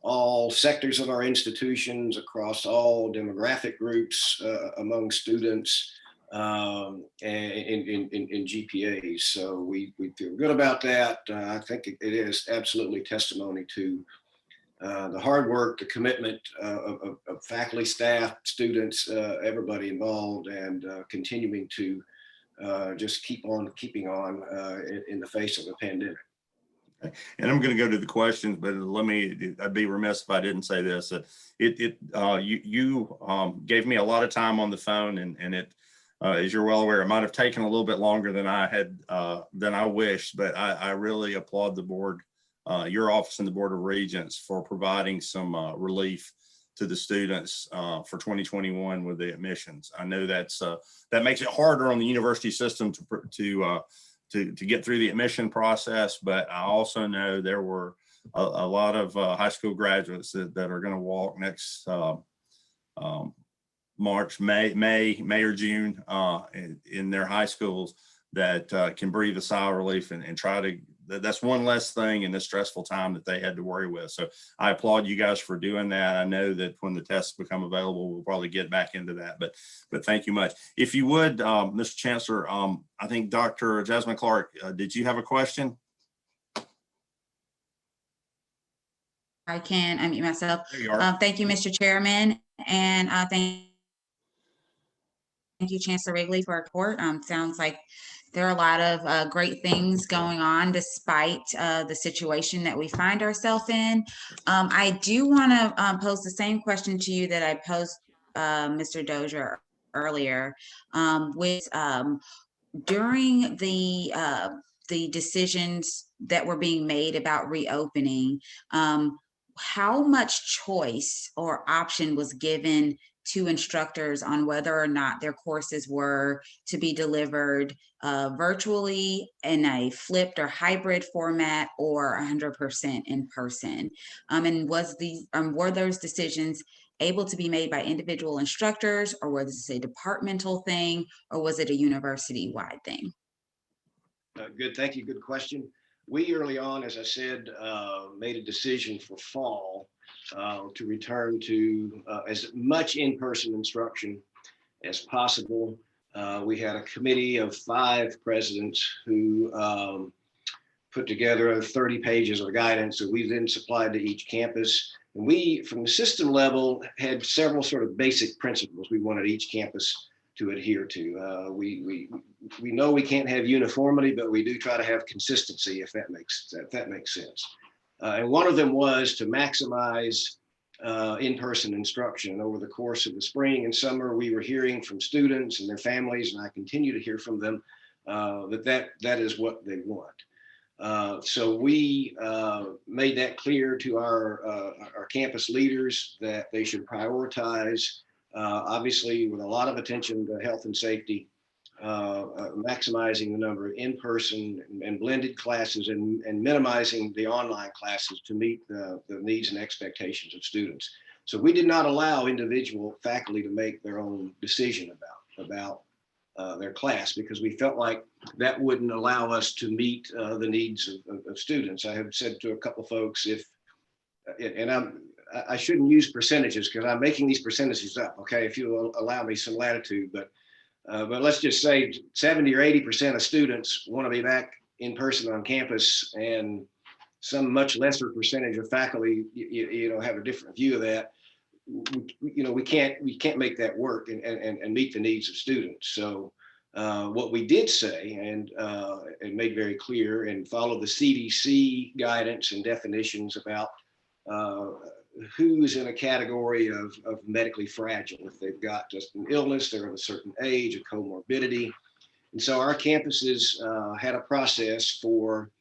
all sectors of our institutions, across all demographic groups among students in GPAs. So we feel good about that. I think it is absolutely testimony to the hard work, the commitment of faculty, staff, students, everybody involved, and continuing to just keep on keeping on in the face of the pandemic. Okay. And I'm going to go to the questions, but I'd be remiss if I didn't say this. You gave me a lot of time on the phone, and it, as you're well aware, it might have taken a little bit longer than I wished, but I really applaud the board, your office and the Board of Regents, for providing some relief to the students for 2021 with the admissions. I know that makes it harder on the university system to get through the admission process, but I also know there were a lot of high school graduates that are going to walk next March, May or June in their high schools that can breathe a sigh of relief and try to. That's one less thing in this stressful time that they had to worry with. So I applaud you guys for doing that. I know that when the tests become available, we'll probably get back into that, but thank you much. If you would, Mr. Chancellor, I think Dr. Jasmine Clark, did you have a question? I can unmute myself. There you are. Thank you, Mr. Chairman, and thank you, Chancellor Wrigley, for a report. Sounds like there are a lot of great things going on despite the situation that we find ourselves in. I do want to pose the same question to you that I posed Mr. Dozier earlier, during the decisions that were being made about reopening, how much choice or option was given to instructors on whether or not their courses were to be delivered virtually in a flipped or hybrid format or 100% in person? And were those decisions able to be made by individual instructors, or was this a departmental thing, or was it a university-wide thing? Good, thank you, good question. We early on, as I said, made a decision for fall to return to as much in-person instruction as possible. We had a committee of 5 presidents who put together 30 pages of guidance that we then supplied to each campus. And we, from the system level, had several sort of basic principles we wanted each campus to adhere to. We know we can't have uniformity, but we do try to have consistency, if that makes sense. And one of them was to maximize in-person instruction. Over the course of the spring and summer, we were hearing from students and their families, and I continue to hear from them that is what they want. So we made that clear to our campus leaders that they should prioritize, obviously with a lot of attention to health and safety, maximizing the number of in-person and blended classes and minimizing the online classes to meet the needs and expectations of students. So we did not allow individual faculty to make their own decision about their class, because we felt like that wouldn't allow us to meet the needs of students. I have said to a couple folks, I shouldn't use percentages because I'm making these percentages up, okay, if you'll allow me some latitude, but let's just say 70 or 80% of students want to be back in person on campus, and some much lesser percentage of faculty, have a different view of that. We can't make that work and meet the needs of students. So what we did say and made very clear and follow the CDC guidance and definitions about who's in a category of medically fragile. If they've got just an illness, they're of a certain age, a comorbidity. And so our campuses had a process for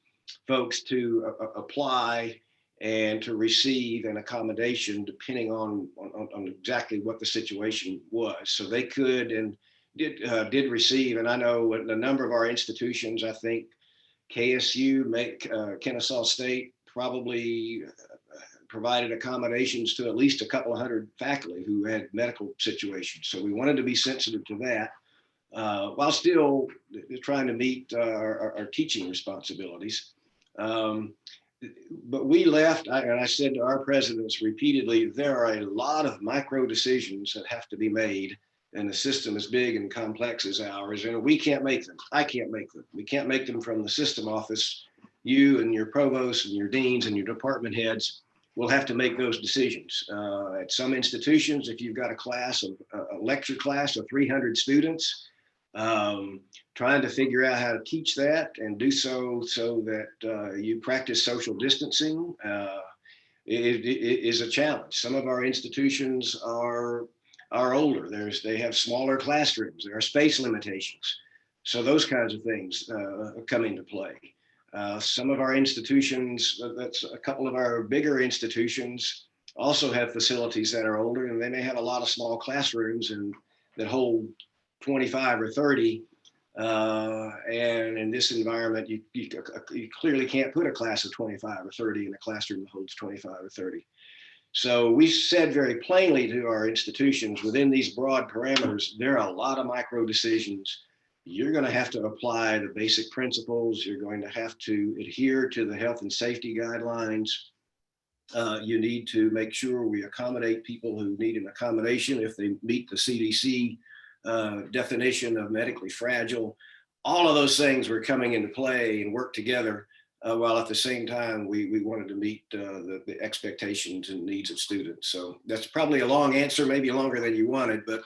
folks to apply and to receive an accommodation depending on exactly what the situation was. So they could and did receive, and I know a number of our institutions, I think KSU, Kennesaw State probably provided accommodations to at least a couple of hundred faculty who had medical situations. So we wanted to be sensitive to that while still trying to meet our teaching responsibilities. But we left, and I said to our presidents repeatedly, there are a lot of micro decisions that have to be made, and the system is big and complex as ours, and we can't make them. I can't make them. We can't make them from the system office. You and your provosts and your deans and your department heads will have to make those decisions. At some institutions, if you've got a lecture class of 300 students, trying to figure out how to teach that and do so that you practice social distancing is a challenge. Some of our institutions are older. They have smaller classrooms. There are space limitations. So those kinds of things come into play. Some of our institutions, that's a couple of our bigger institutions, also have facilities that are older, and they may have a lot of small classrooms and that hold 25 or 30. And in this environment, you clearly can't put a class of 25 or 30 in a classroom that holds 25 or 30. So we said very plainly to our institutions, within these broad parameters, there are a lot of micro decisions. You're going to have to apply the basic principles. You're going to have to adhere to the health and safety guidelines. You need to make sure we accommodate people who need an accommodation if they meet the CDC definition of medically fragile. All of those things were coming into play and work together, while at the same time we wanted to meet the expectations and needs of students. So that's probably a long answer, maybe longer than you wanted, but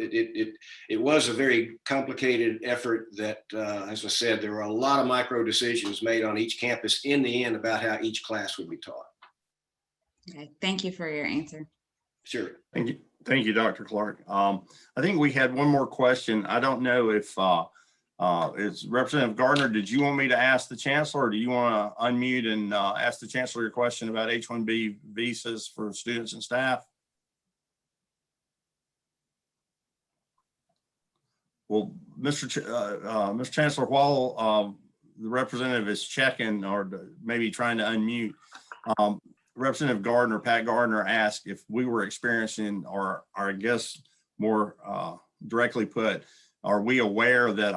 it was a very complicated effort that, as I said, there were a lot of micro decisions made on each campus in the end about how each class would be taught. Okay, thank you for your answer. Sure. Thank you, Dr. Clark. I think we had one more question. I don't know if it's Representative Gardner. Did you want me to ask the Chancellor, or do you want to unmute and ask the Chancellor your question about H-1B visas for students and staff? Well, Mr. Chancellor, while the representative is checking or maybe trying to unmute, Representative Gardner, Pat Gardner, asked if we were experiencing, or I guess more directly put, are we aware that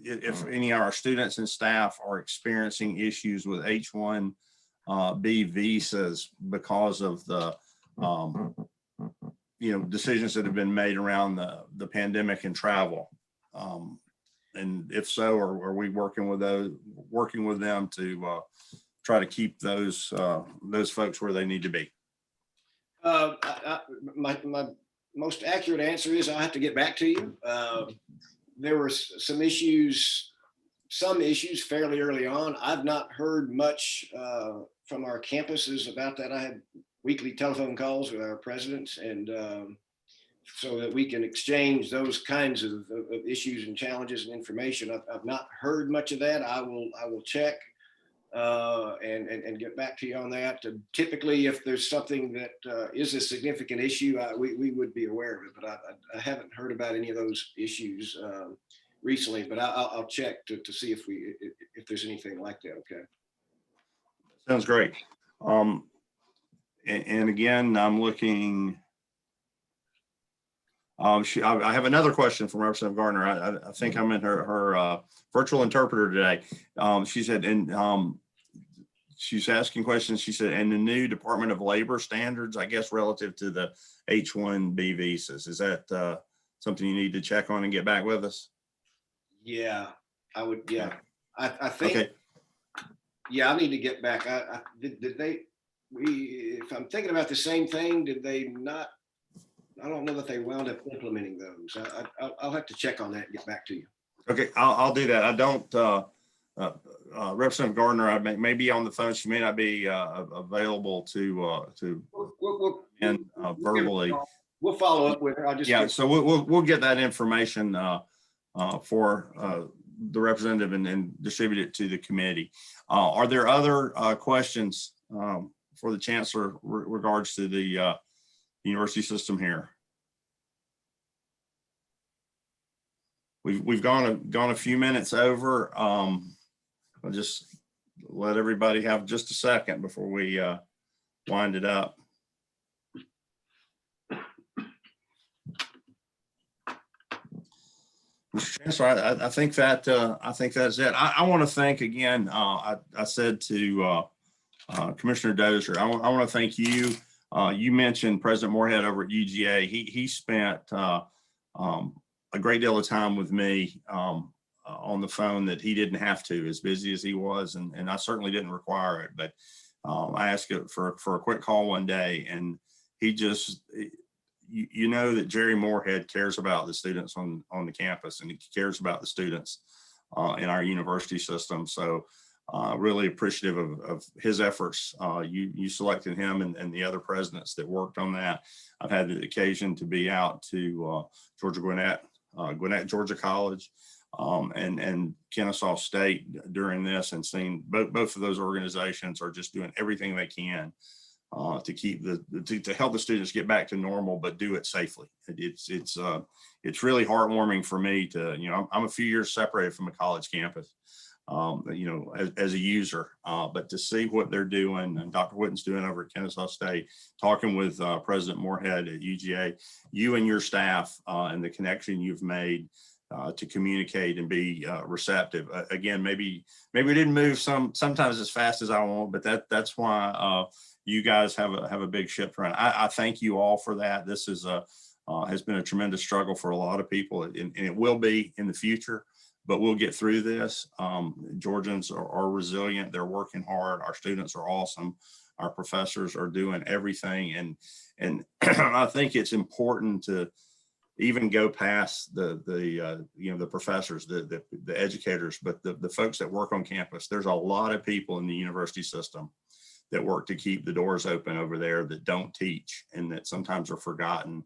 if any of our students and staff are experiencing issues with H-1B visas because of the decisions that have been made around the pandemic and travel, and if so, are we working with them to try to keep those folks where they need to be? My most accurate answer is I'll have to get back to you. There were some issues some issues fairly early on. I've not heard much from our campuses about that. I had weekly telephone calls with our presidents, and so that we can exchange those kinds of issues and challenges and information. I've not heard much of that. I will check and get back to you on that. Typically, if there's something that is a significant issue, we would be aware of it, but I haven't heard about any of those issues recently, but I'll check to see if there's anything like that. Okay. Sounds great. And again, I'm looking. I have another question from Representative Gardner. I think I'm in her virtual interpreter today. She said, and she's asking questions. She said, and the new Department of Labor standards, I guess, relative to the H-1B visas. Is that something you need to check on and get back with us? Yeah, I would. Yeah, I think. Okay. Yeah, I need to get back. Did they? If I'm thinking about the same thing, did they not? I don't know that they wound up implementing those. I'll have to check on that and get back to you. Okay, I'll do that. I don't. Representative Gardner, I may be on the phone. She may not be available to and verbally. We'll follow up with her. I'll just so we'll get that information for the representative and distribute it to the committee. Are there other questions for the chancellor regards to the university system here? We've gone a few minutes over. I'll just let everybody have just a second before we wind it up. Mr. Chancellor, I think that's it. I want to thank again. I said to Commissioner Dozier, I want to thank you. You mentioned President Moorhead over at UGA. He spent a great deal of time with me on the phone that he didn't have to, as busy as he was, and I certainly didn't require it. But I asked it for a quick call one day, and he just, you know that Jerry Moorhead cares about the students on the campus, and he cares about the students in our university system. So really appreciative of his efforts. You selected him and the other presidents that worked on that. I've had the occasion to be out to Gwinnett, Georgia College, and Kennesaw State during this, and seen both of those organizations are just doing everything they can to keep to help the students get back to normal, but do it safely. It's really heartwarming for me to, I'm a few years separated from a college campus, as a user, but to see what they're doing, and Dr. Whitten's doing over at Kennesaw State, talking with President Moorhead at UGA, you and your staff and the connection you've made to communicate and be receptive. Again, maybe we didn't move sometimes as fast as I want, but that's why you guys have a big ship to run. I thank you all for that. This is has been a tremendous struggle for a lot of people, and it will be in the future, but we'll get through this. Georgians are resilient. They're working hard. Our students are awesome. Our professors are doing everything. And I think it's important to even go past the professors, the educators, but the folks that work on campus. There's a lot of people in the university system that work to keep the doors open over there, that don't teach, and that sometimes are forgotten.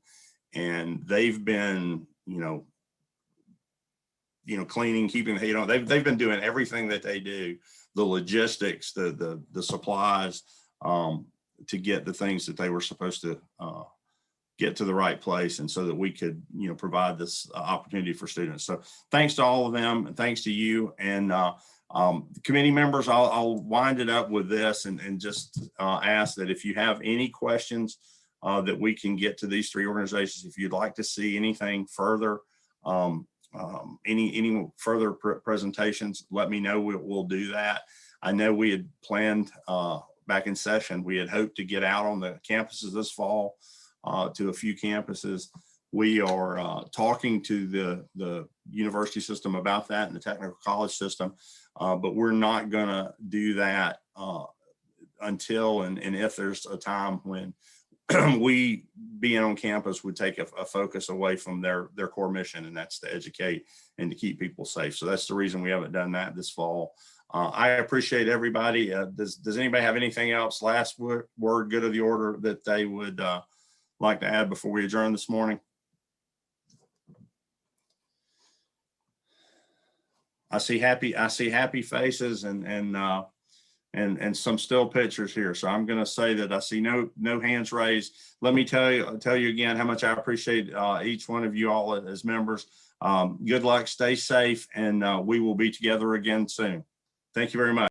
And they've been, cleaning, keeping, they've been doing everything that they do, the logistics, the supplies, to get the things that they were supposed to get to the right place, and so that we could, provide this opportunity for students. So thanks to all of them, and thanks to you. And committee members, I'll wind it up with this and just ask that if you have any questions that we can get to these three organizations, if you'd like to see anything further, any further presentations, let me know. We'll do that. I know we had planned back in session, we had hoped to get out on the campuses this fall to a few campuses. We are talking to the university system about that, and the technical college system, but we're not gonna do that until and if there's a time when we being on campus would take a focus away from their core mission, and that's to educate and to keep people safe. So that's the reason we haven't done that this fall. I appreciate everybody. Does anybody have anything else, last word, good of the order, that they would like to add before we adjourn this morning? I see happy faces and some still pictures here. So I'm going to say that I see no hands raised. Let me tell you again how much I appreciate each one of you all as members. Good luck, stay safe, and we will be together again soon. Thank you very much.